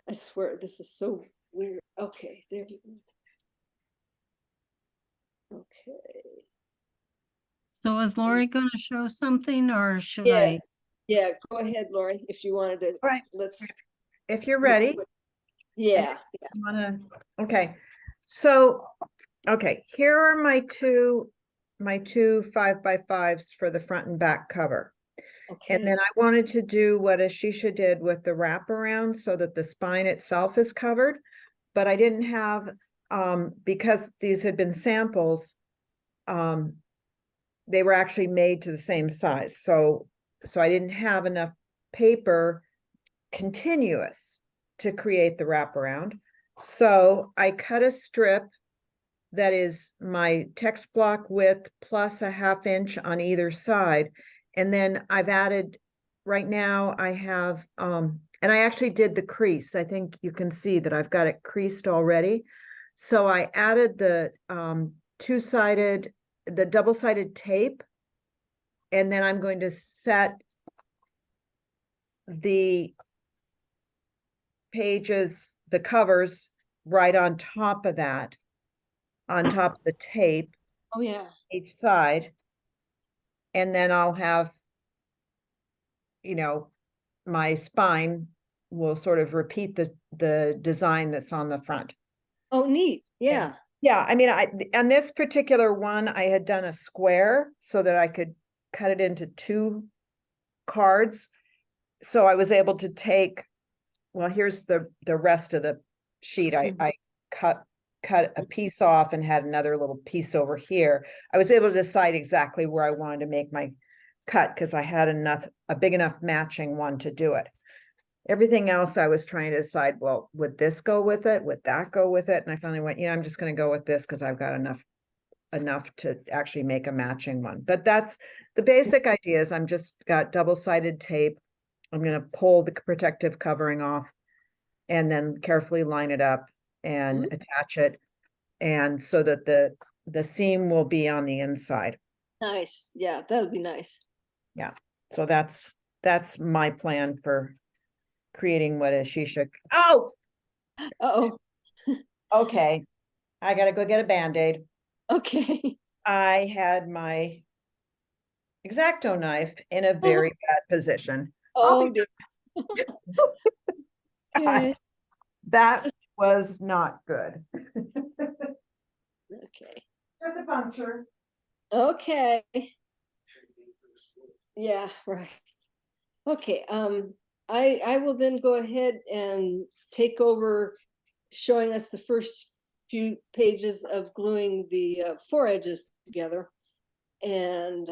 I swear, this is so weird. Okay, there we go. Okay. So is Lori going to show something or should I? Yes, yeah, go ahead, Lori, if you wanted to. All right. Let's. If you're ready. Yeah, Okay, so, okay, here are my two 5x5s for the front and back cover. okay. And then I wanted to do what Ashisha did with the wraparound so that the spine itself is covered. But I didn't have, because these had been samples, they were actually made to the same size. So I didn't have enough paper continuous to create the wraparound. So I cut a strip that is my text block width plus a 1/2 inch on either side. And then I've added, right now I have, and I actually did the crease. I think you can see that I've got it creased already. So I added the the double-sided tape. And then I'm going to set the pages, the covers right on top of that, on top of the tape, Oh, yeah. each side. And then I'll have, my spine will sort of repeat the design that's on the front. Oh, neat, yeah. Yeah, I mean, on this particular one, I had done a square so that I could cut it into 2 cards. So I was able to take, well, here's the rest of the sheet. I cut a piece off and had another little piece over here. I was able to decide exactly where I wanted to make my cut because I had a big enough matching one to do it. Everything else I was trying to decide, well, would this go with it? Would that go with it? And I finally went, I'm just going to go with this because I've got enough to actually make a matching one. But that's the basic idea. Is I'm just got double-sided tape. I'm going to pull the protective covering off and then carefully line it up and attach it. And so that the seam will be on the inside. Nice, yeah, that would be nice. Yeah. So that's my plan for creating what is Shisha. Oh, Uh-oh, okay. I gotta go get a Band-Aid. okay. I had my X-Acto knife in a very bad position. Oh, dear. Okay. That was not good. Okay. For the puncture. Okay. Yeah, right. Okay, I will then go ahead and take over showing us the first few pages of gluing the foredges together. And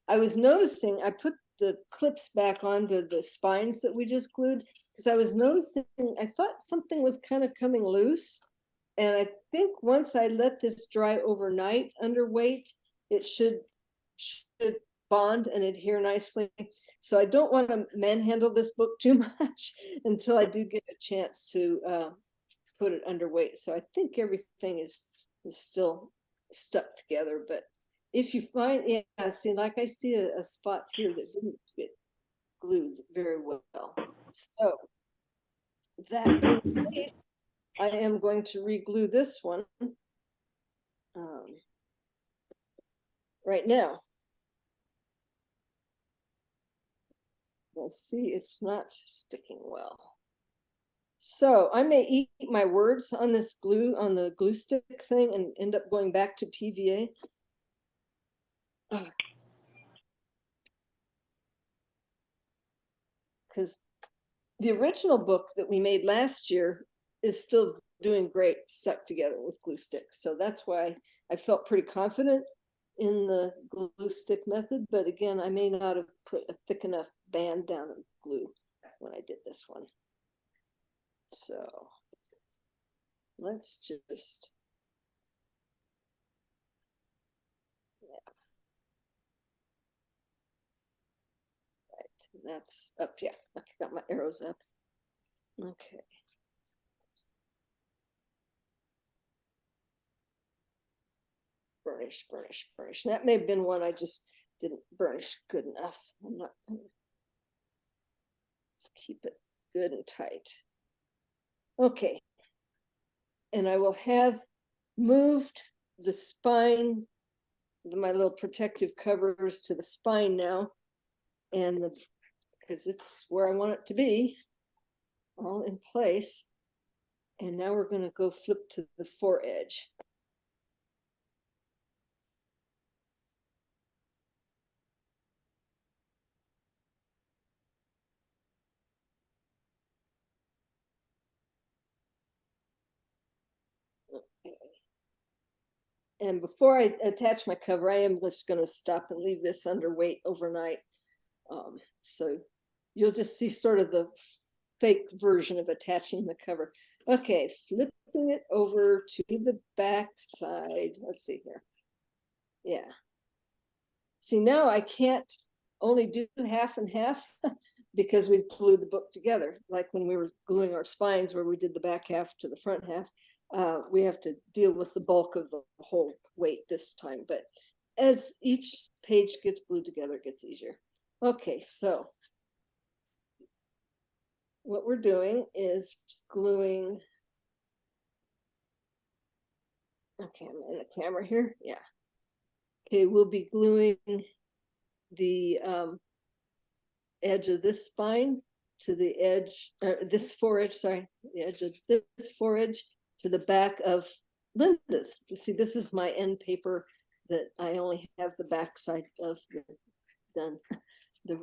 I was noticing, I put the clips back onto the spines that we just glued because I was noticing, I thought something was kind of coming loose. And I think once I let this dry overnight under weight, it should bond and adhere nicely. So I don't want to manhandle this book too much until I do get a chance to put it under weight. So I think everything is still stuck together. But if you find, yeah, see, like I see a spot here that didn't get glued very well. So that being said, I am going to re-glue this one right now. Let's see, it's not sticking well. So I may eat my words on this glue, on the glue stick thing, and end up going back to PVA. Because the original book that we made last year is still doing great, stuck together with glue sticks. So that's why I felt pretty confident in the glue stick method. But again, I may not have put a thick enough band down of glue when I did this one. So let's just, yeah. Right, that's up, yeah, I got my arrows up. Okay. Burnish, burnish, burnish. That may have been one I just didn't burnish good enough. I'm not. Let's keep it good and tight. Okay. And I will have moved the spine, my little protective covers to the spine now. And because it's where I want it to be, all in place. And now we're going to go flip to the foredge. Okay. And before I attach my cover, I am just going to stop and leave this underweight overnight. So you'll just see sort of the fake version of attaching the cover. Okay, flipping it over to the back side. Let's see here. Yeah. See, now I can't only do half and half because we glued the book together. Like when we were gluing our spines where we did the back half to the front half, we have to deal with the bulk of the whole weight this time. But as each page gets glued together, it gets easier. Okay, so what we're doing is gluing. Okay, I'm in the camera here. Yeah. Okay, we'll be gluing the edge of this spine to the edge, this foredge, sorry, the edge of this foredge to the back of Linda's. You see, this is my end paper that I only have the back side of done, the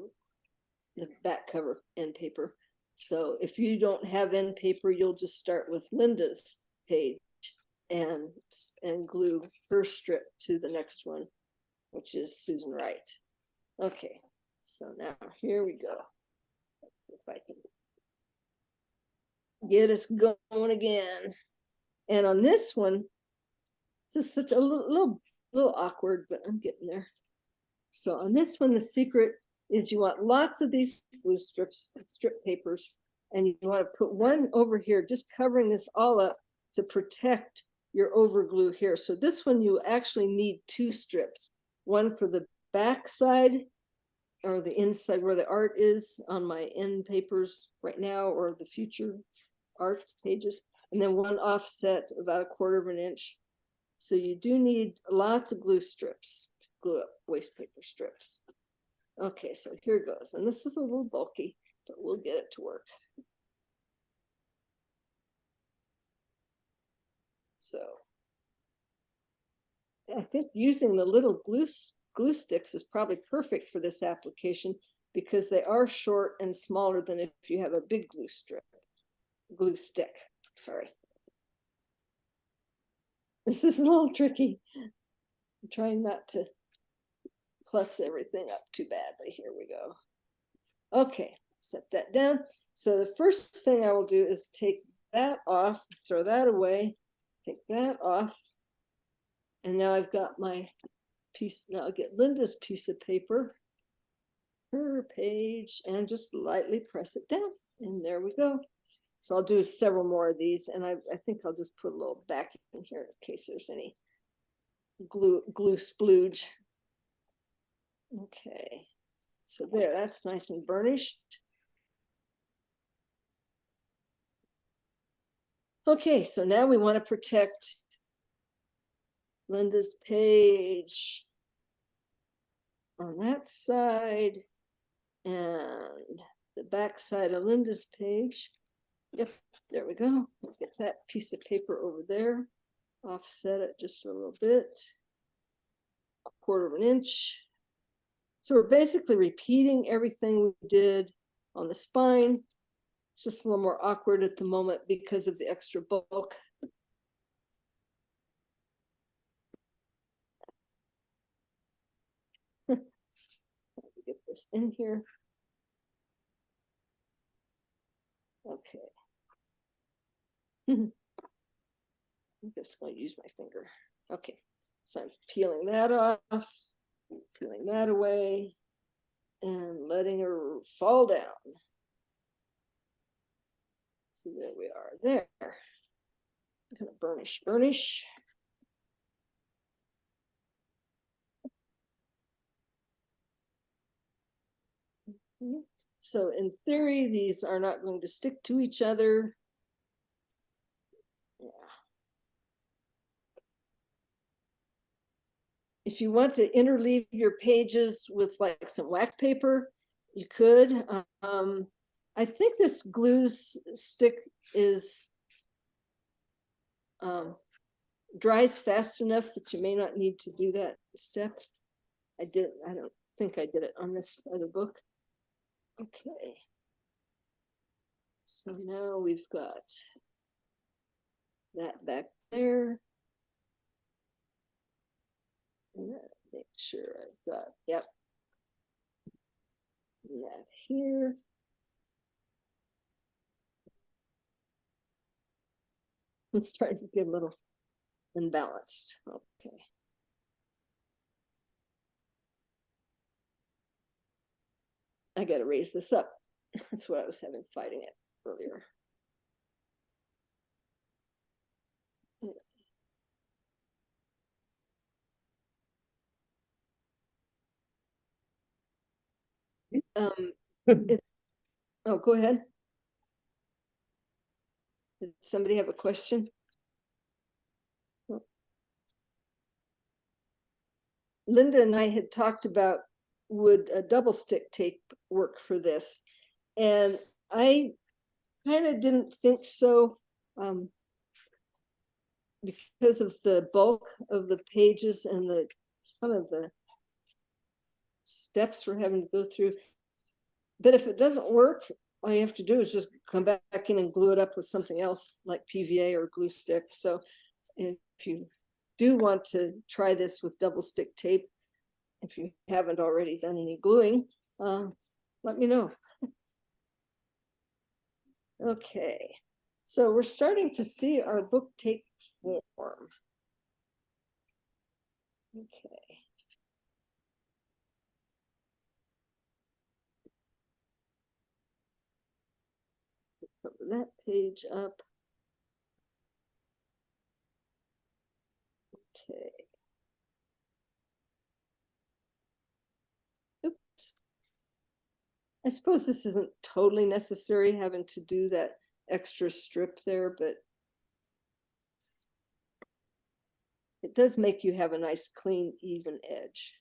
back cover end paper. So if you don't have end paper, you'll just start with Linda's page and glue her strip to the next one, which is Susan Wright. Okay, so now here we go. Let's see if I can get us going again. And on this one, this is such a little awkward, but I'm getting there. So on this one, the secret is you want lots of these glue strips, strip papers, and you want to put one over here, just covering this all up to protect your over glue here. So this one, you actually need two strips, one for the back side or the inside where the art is on my end papers right now, or the future art pages, and then one offset about 1/4 inch. So you do need lots of glue strips, glue up waste paper strips. Okay, so here goes. And this is a little bulky, but we'll get it to work. So I think using the little glue sticks is probably perfect for this application because they are short and smaller than if you have a big glue stick, sorry. This is a little tricky. I'm trying not to klutz everything up too badly. Here we go. Okay, set that down. So the first thing I will do is take that off, throw that away, take that off. And now I've got my piece. Now I'll get Linda's piece of paper, her page, and just lightly press it down. And there we go. So I'll do several more of these, and I think I'll just put a little back in here in case there's any glue splooge. Okay, so there, that's nice and burnished. Okay, so now we want to protect Linda's page on that side and the back side of Linda's page. Yep, there we go. We'll get that piece of paper over there. Offset it just a little bit. 1/4 of an inch. So we're basically repeating everything we did on the spine. It's just a little more awkward at the moment because of the extra bulk. Get this in here. Okay. I'm just going to use my finger. Okay, so I'm peeling that off, peeling that away, and letting her fall down. So there we are there. I'm gonna burnish. So in theory, these are not going to stick to each other. Yeah. If you want to interleave your pages with like some wax paper, you could. I think this glue stick is dries fast enough that you may not need to do that step. I don't think I did it on this other book. Okay. So now we've got that back there. Make sure I've got, yep. That here. I'm starting to get a little unbalanced. Okay. I got to raise this up. That's what I was having fighting it earlier. Oh, go ahead. Did somebody have a question? Linda and I had talked about would a double stick tape work for this, and I kind of didn't think so, because of the bulk of the pages and the kind of the steps we're having to go through. But if it doesn't work, all you have to do is just come back in and glue it up with something else like PVA or glue stick. So if you do want to try this with double stick tape, if you haven't already done any gluing, let me know. Okay, so we're starting to see our book take form. Okay. Cover that page up. Okay. Oops. I suppose this isn't totally necessary having to do that extra strip there, but it does make you have a nice, clean, even edge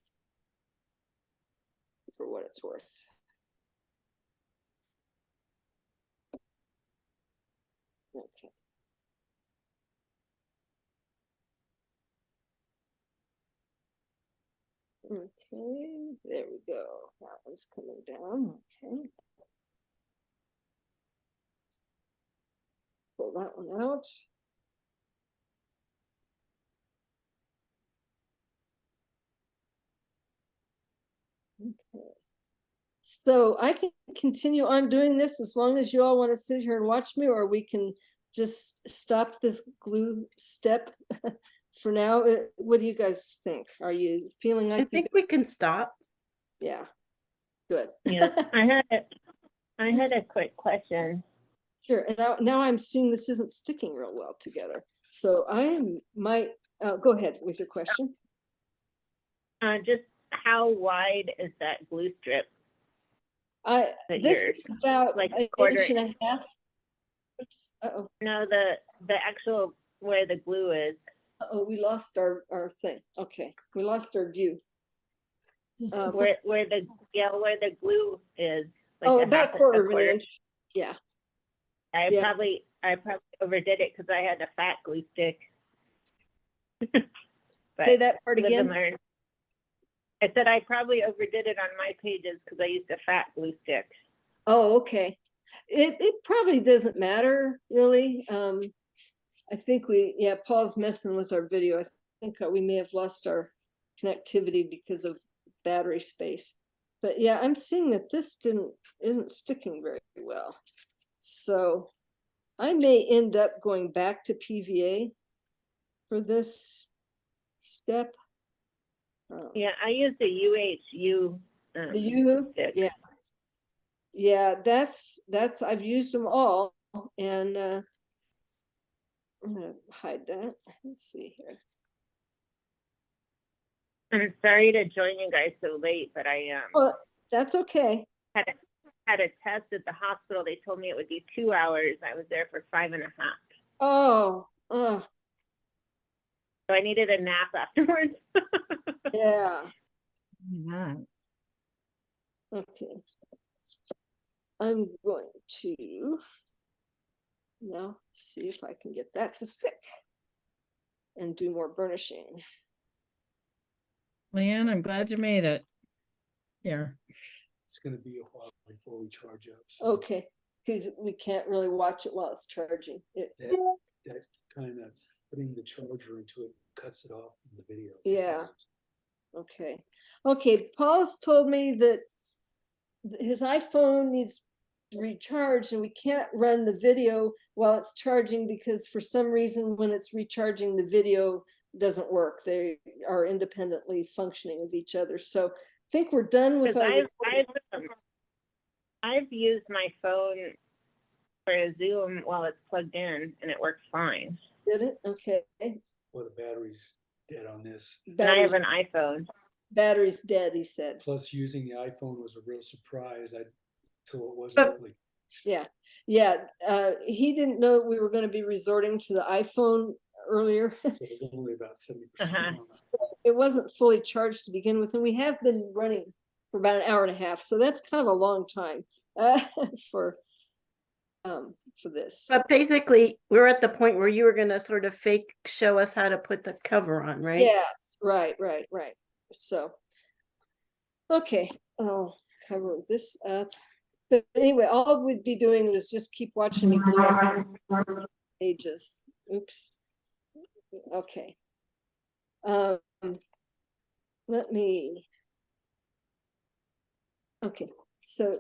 for what it's worth. Okay. Okay, there we go. That one's coming down. Okay. Pull that one out. Okay. So I can continue on doing this as long as you all want to sit here and watch me, or we can just stop this glue step for now. What do you guys think? Are you feeling like I think we can stop. Yeah, good. Yeah, I had a quick question. Sure, and now I'm seeing this isn't sticking real well together. So might go ahead with your question. Just how wide is that glue strip? that This you're, is about like, an quarter inch and a half. Oops, uh-oh, No, the actual where the glue is. uh-oh, we lost our thing. Okay, we lost our view. Where the glue is. Like Oh, a about half a quarter of an inch. Yeah. I Yeah. probably overdid it because I had a fat glue stick. Say But that part live and again. learn. I said I probably overdid it on my pages because I used a fat glue stick. Oh, okay. It probably doesn't matter really. I think Paul's messing with our video. I think we may have lost our connectivity because of battery space. But yeah, I'm seeing that this isn't sticking very well. So I may end up going back to PVA for this step. Yeah, I used the UHU. The Yoo-hoo? stick. Yeah. Yeah, that's I've used them all, and I'm gonna hide that. Let's see here. I'm sorry to join you guys so late, but I Oh, that's okay. had a test at the hospital. They told me it would be 2 hours. I was there for 5.5. Oh, So I needed a nap afterwards. yeah. Yeah. Okay. I'm going to now see if I can get that to stick and do more burnishing. Leanne, I'm glad you made it. Here. It's gonna be a while before we charge up. so Okay, because we can't really watch it while it's charging. That kind of putting the charger into it cuts it off in the video. Yeah. Okay. Okay, Paul's told me that his iPhone needs recharged and we can't run the video while it's charging because for some reason when it's recharging the video doesn't work. They are independently functioning of each other. So I think we're done with our I've used my phone for a Zoom while it's plugged in and it works fine. Did it? Okay. Well, the battery's dead on this. And I have an iPhone. Battery's dead, he said. Plus using the iPhone was a real surprise. So it wasn't really. Yeah. He didn't know we were going to be resorting to the iPhone earlier. So it was only about 70%. It wasn't fully charged to begin with, and we have been running for about an hour and a half. So that's kind of a long time for this. But basically, we're at the point where you were gonna sort of fake show us how to put the cover on, right? Yes, right. So, okay, I'll cover this up. But anyway, all we'd be doing was just keep watching me glue up pages. Oops. Okay. Let me. Okay, so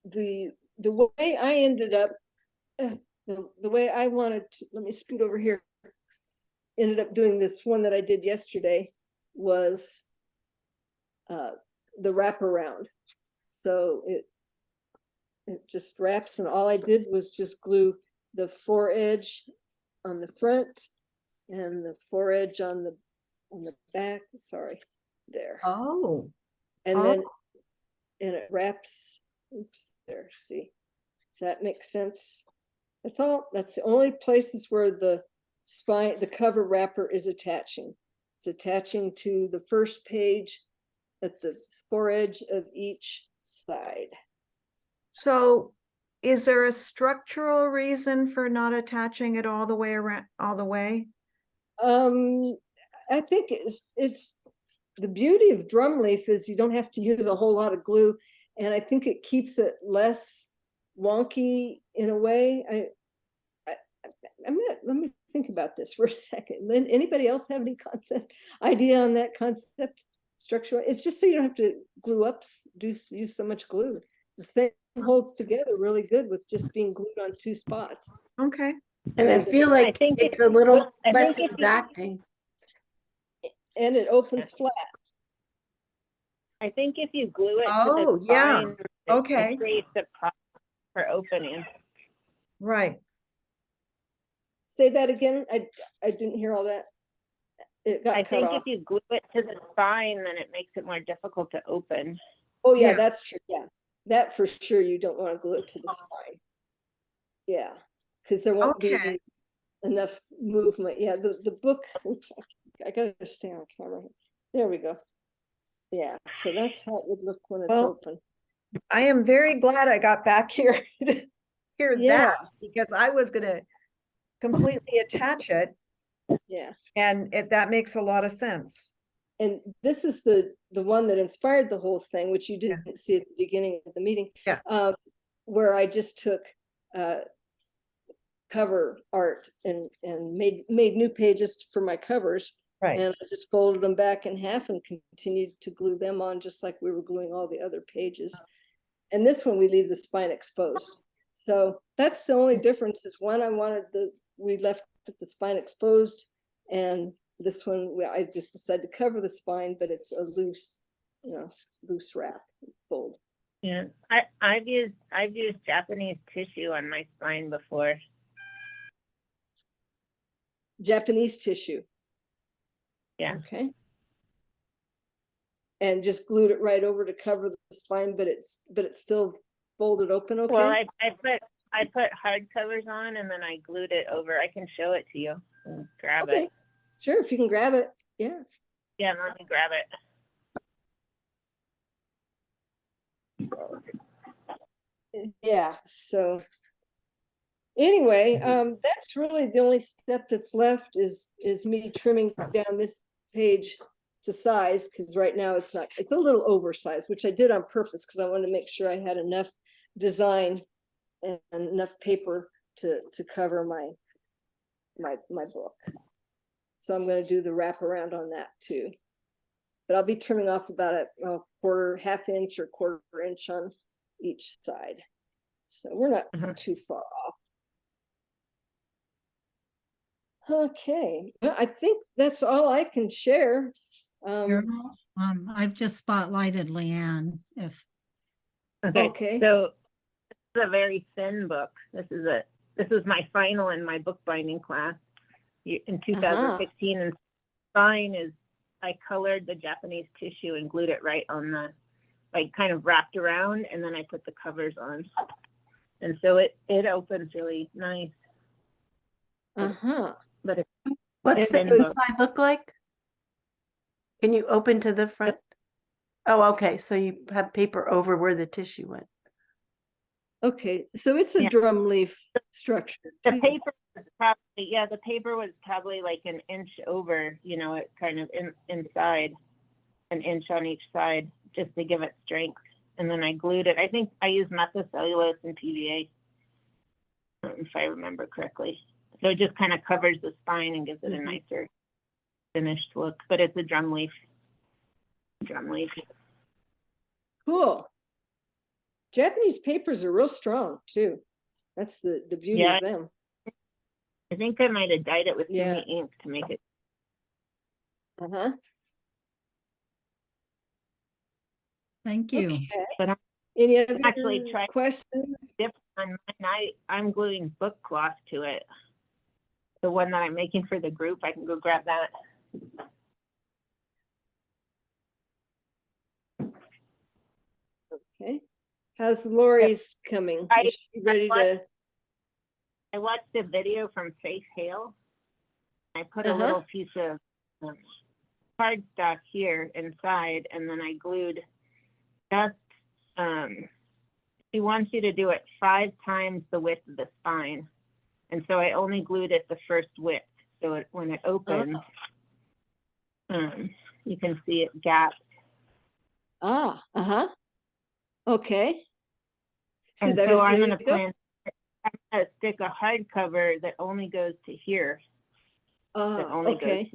the way I ended up, the way I wanted to, let me scoot over here. Ended up doing this one that I did yesterday was the wraparound. So it just wraps, and all I did was just glue the foredge on the front and the foredge on the back. Sorry, there. Oh, And then it wraps. Oops, there. See, does that make sense? That's all. That's the only places where the spine, the cover wrapper is attaching. It's attaching to the first page at the foredge of each side. so is there a structural reason for not attaching it all the way around, all the way? I think it's the beauty of drum leaf is you don't have to use a whole lot of glue, and I think it keeps it less wonky in a way. Let me think about this for a second. Then anybody else have any idea on that concept? Structural, it's just so you don't have to glue up, use so much glue. The thing holds together really good with just being glued on two spots. Okay. And I feel like think it's a little I less think if you- exacting. And it opens flat. I think if you glue it Oh, to the yeah. spine, Okay. it creates a problem for opening. Right. Say that again. I didn't hear all that. It got I cut think off. if you glue it to the spine, then it makes it more difficult to open. Oh yeah, Yeah. that's true. Yeah, that for sure. You don't want to glue it to the spine. Yeah, because there won't Okay. be enough movement. Yeah, the book. Oops, I gotta stay on camera. There we go. Yeah, so that's how it would look when it's Well, open. I am very glad I got back here hear Yeah. that because I was gonna completely attach it, Yeah. and that makes a lot of sense. And this is the one that inspired the whole thing, which you didn't see at the beginning of the meeting. Yeah. Where I just took cover art and made new pages for my covers. Right. And I just folded them back in half and continued to glue them on just like we were gluing all the other pages. And this one we leave the spine exposed. So that's the only difference is one we left the spine exposed, and this one I just decided to cover the spine, but it's a loose wrap fold. Yeah, I've used Japanese tissue on my spine before. Japanese tissue. Yeah. Okay. And just glued it right over to cover the spine, but it's still folded open. Okay. Well, I put hard covers on and then I glued it over. I can show it to you. Grab it. Sure, if you can grab it. Yeah. Yeah, let me grab it. Yeah. So anyway, that's really the only step that's left is me trimming down this page to size, because right now it's a little oversized, which I did on purpose because I wanted to make sure I had enough design and enough paper to cover my book. So I'm going to do the wraparound on that too. But I'll be trimming off about a half inch or quarter inch on each side. So we're not too far off. Okay, well, I think that's all I can share. I've just spotlighted Leanne. Okay. So this is a very thin book. This is my final in my bookbinding class in 2016, and spine is I colored the Japanese tissue and glued it right on kind of wrapped around, and then I put the covers on, and so it opens really nice. But What's the inside look like? Can you open to the front? Oh, okay. So you have paper over where the tissue went. Okay, so it's a drum leaf structure. The paper was probably like an inch over, it kind of inside, an inch on each side, just to give it strength. And then I glued it. I think I used methacellulose and PVA, if I remember correctly. So it just kind of covers the spine and gives it a nicer finished look. But it's a drum leaf. Cool. Japanese papers are real strong too. That's the beauty of them. I think I might have dyed it with too many ink to make it. Thank you. Okay. But any other actually questions? I'm gluing book cloth to it. The one that I'm making for the group, I can go grab that. Okay. How's Lori's coming? Is she ready to? I watched a video from Faith Hale. I put a little piece of cardstock here inside, and then I glued just, she wants you to do it 5 times the width of the spine. And so I only glued it the first width. So when it opens, you can see it gapped. Okay. So I'm going to stick a hardcover that only goes to here. Okay.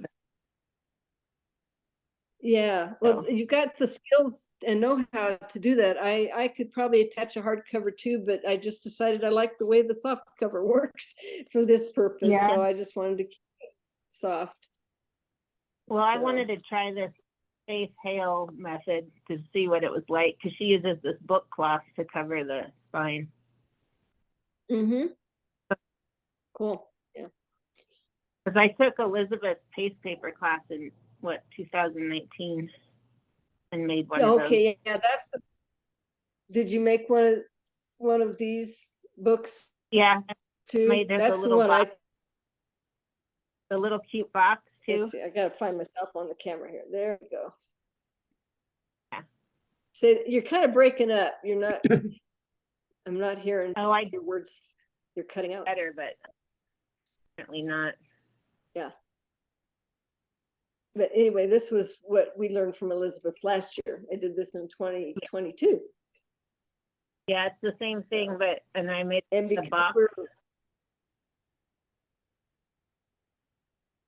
Yeah, well, you've got the skills and know how to do that. I could probably attach a hardcover too, but I just decided I like the way the soft cover works for this purpose. Yeah. So I just wanted to keep it soft. Well, I wanted to try this Faith Hale method to see what it was like, because she uses this book cloth to cover the spine. Cool. Yeah. Because I took Elizabeth's paste paper class in 2019 and made one of those. Okay, yeah, did you make one of these books? Yeah, too? That's the one box, the little cute box too. Let's see, I gotta find myself on the camera here. There we go. Yeah. So you're kind of breaking up. You're not. I'm not hearing Oh, I your words. You're cutting out. better, but apparently not. But anyway, this was what we learned from Elizabeth last year. I did this in 2022. Yeah, it's the same thing, but, and I made And the because box.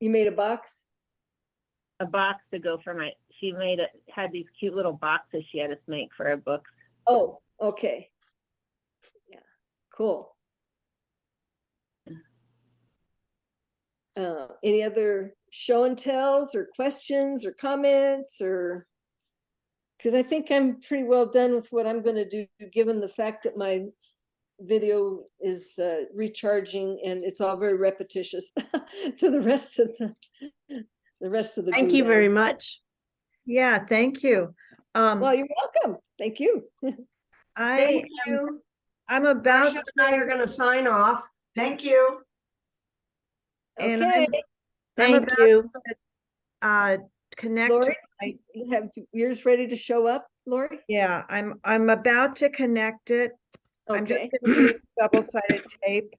you made a box? A box to go for my, she made it, had these cute little boxes she had us make for our books. Oh, okay. Yeah, cool. Any other show and tells or questions or comments or? Because I think I'm pretty well done with what I'm going to do, given the fact that my video is recharging and it's all very repetitious to the rest of the rest of the Thank group. you very much. Yeah, thank you. Well, you're welcome. Thank you. Thank you. I'm about, Marcia and I are gonna sign off. Thank you. and Okay, I'm Thank about you. connect to Lori, my, you have yours ready to show up, Lori? yeah, I'm about to connect it. I'm just Okay. gonna use double-sided tape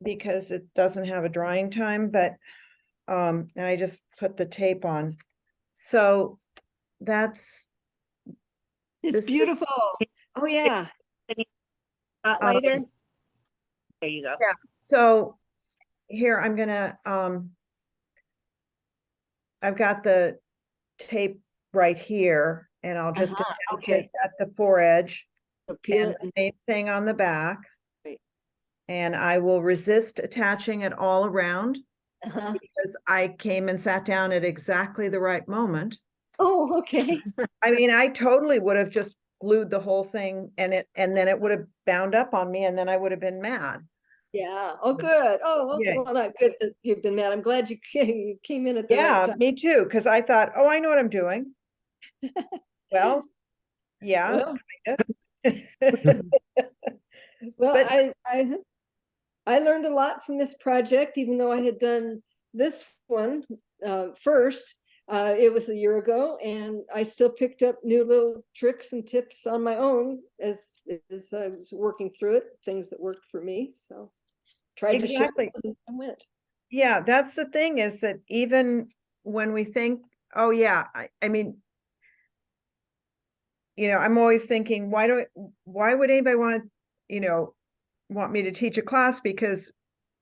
because it doesn't have a drying time, but and I just put the tape on. So that's It's this is- beautiful. Oh, yeah. Spotlighter. There you go. yeah. So here I'm gonna I've got the tape right here, and I'll just Okay. attach at the foredge So peel and it. the same thing on the back. Right. And I will resist attaching it all around Uh-huh. because I came and sat down at exactly the right moment. Oh, okay. I mean, I totally would have just glued the whole thing and then it would have bound up on me and then I would have been mad. Yeah. Oh, good. Oh, okay. Yeah. Well, not good that you've been mad. I'm glad you came in at the right Yeah, time. me too, because I thought, oh, I know what I'm doing. Well, yeah. Well, kind of. well, But- I learned a lot from this project, even though I had done this one first. It was a year ago, and I still picked up new little tricks and tips on my own as I was working through it, things that worked for me. So tried Exactly. to share as I went. Yeah, that's the thing is that even when we think, oh yeah, I mean, I'm always thinking, why would anybody want me to teach a class, because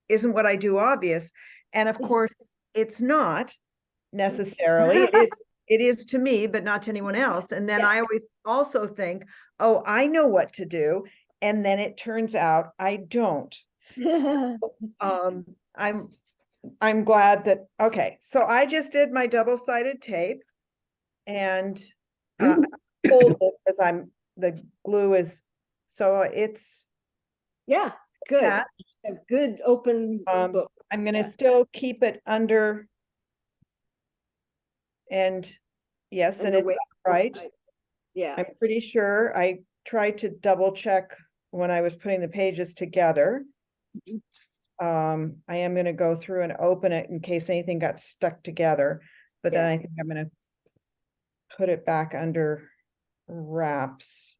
isn't what I do obvious? And of course, it's not necessarily. It is to me, but not to anyone else. And then Yeah. I always also think, oh, I know what to do. And then it turns out I don't. I'm glad that, okay, so I just did my double-sided tape and hold this because the glue is, so it's, Yeah, good. Yeah. Have good open book. I'm gonna Yeah. still keep it under. And yes, and it's Underway. right. Yeah. I'm pretty sure I tried to double check when I was putting the pages together. I am gonna go through and open it in case anything got stuck together, but then Yeah. I think I'm gonna put it back under wraps.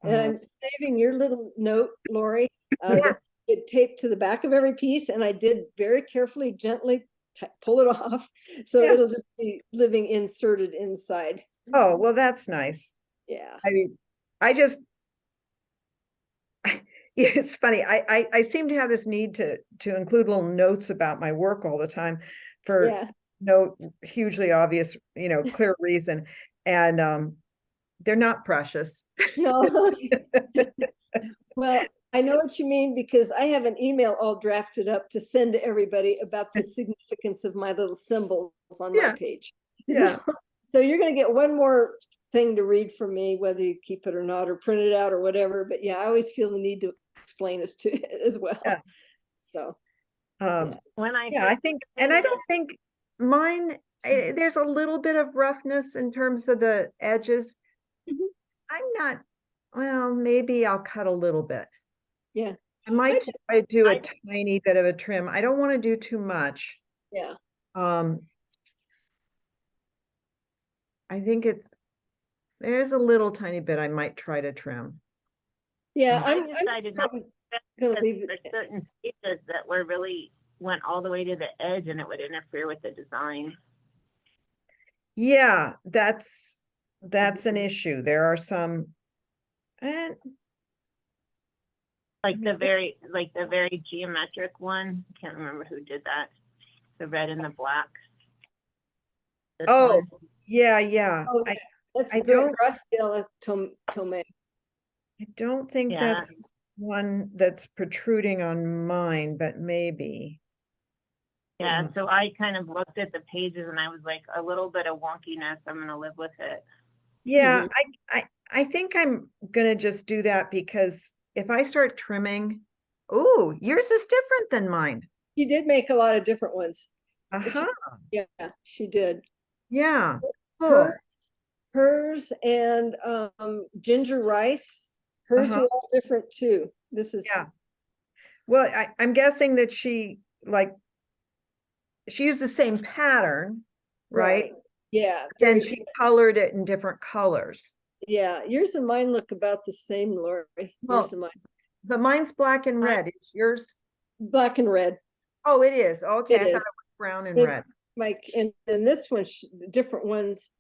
And I'm saving your little note, Lori, that it taped to the back of every piece, and I did very carefully, gently pull it off. So Yeah. it'll just be living inserted inside. Oh, well, that's nice. Yeah. I mean, I just, it's funny. I seem to have this need to include little notes about my work all the time for Yeah. no hugely obvious, clear reason. And they're not precious. No. Well, I know what you mean, because I have an email all drafted up to send to everybody about the significance of my little symbols on my Yeah. page. Yeah. So you're going to get one more thing to read from me, whether you keep it or not, or print it out or whatever. But yeah, I always feel the need to explain this to as well. Yeah. So When I Yeah, I think, and I don't think mine, there's a little bit of roughness in terms of the edges. Mhm. I'm not, well, maybe I'll cut a little bit. Yeah. I might just- try to do a I- tiny bit of a trim. I don't want to do too much. yeah. I think there's a little tiny bit I might try to trim. Yeah, I I'm just decided not probably gonna because leave there's it. certain spaces that were really went all the way to the edge and it would interfere with the design. Yeah, that's an issue. There are some, and Like the very geometric one. Can't remember who did that. The red and the black. This oh, one. yeah. Oh, I That's I great, don't- Graciela Tomei. I don't think Yeah. that's one that's protruding on mine, but maybe. Yeah, so I kind of looked at the pages and I was like, a little bit of wonkiness. I'm gonna live with it. Yeah, I think I'm gonna just do that because if I start trimming, oh, yours is different than mine. She did make a lot of different ones. Uh-huh, Yeah, she did. yeah. Cool. Hers and ginger rice, hers Uh-huh. were all different too. This is, Yeah. Well, I'm guessing that she used the same pattern, right? Yeah, Then very, she colored it in different colors. yeah, yours and mine look about the same, Lori. Well, Yours and mine, But mine's black and red. Is yours? black and red. Oh, it is. Okay, It I is. thought it was brown and It- red. Like, and this one, the different ones,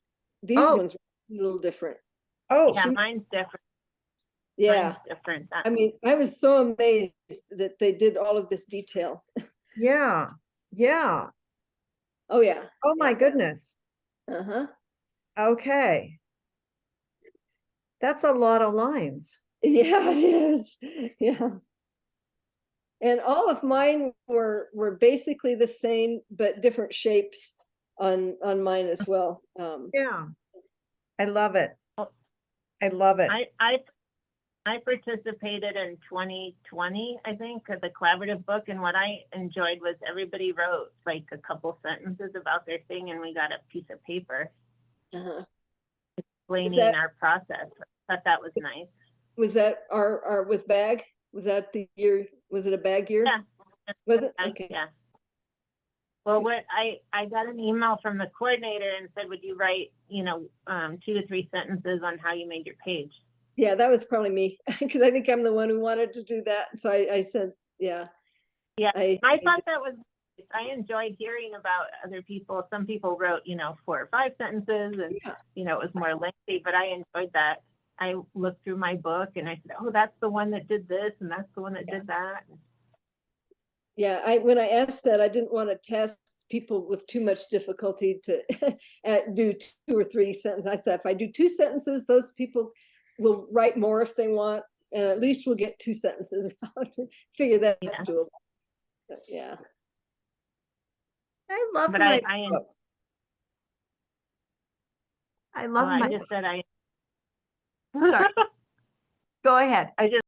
these Oh. ones were a little different. Oh, Yeah, mine's different. Yeah, Mine's different. I mean, I was so amazed that they did all of this detail. yeah. Yeah. Oh, yeah. Oh my goodness. Uh-huh. Okay. That's a lot of lines. Yeah, it is. Yeah. And all of mine were basically the same, but different shapes on mine as well. Yeah. I love it. Oh. I love it. I participated in 2020, I think, of the collaborative book, and what I enjoyed was everybody wrote like a couple sentences about their thing, and we got a piece of paper Uh-huh. explaining that- our process. I thought that was nice. Was that our with bag? Was that the year? Was it a bag year? Yeah. Was it? Okay. Yeah. Well, what I got an email from the coordinator and said, would you write, 2 to 3 sentences on how you made your page? Yeah, that was probably me because I think I'm the one who wanted to do that. So I said, yeah. Yeah, I thought that was, I enjoyed hearing about other people. Some people wrote, 4 or 5 sentences and, Yeah. it was more lengthy, but I enjoyed that. I looked through my book and I said, oh, that's the one that did this and that's the one that did that. Yeah, when I asked that, I didn't want to test people with too much difficulty to do 2 or 3 sentences. I thought if I do 2 sentences, those people will write more if they want, and at least we'll get 2 sentences out to figure that's Yeah. doable. But yeah. I love But my I book. I love I my just said Sorry. Go ahead. I just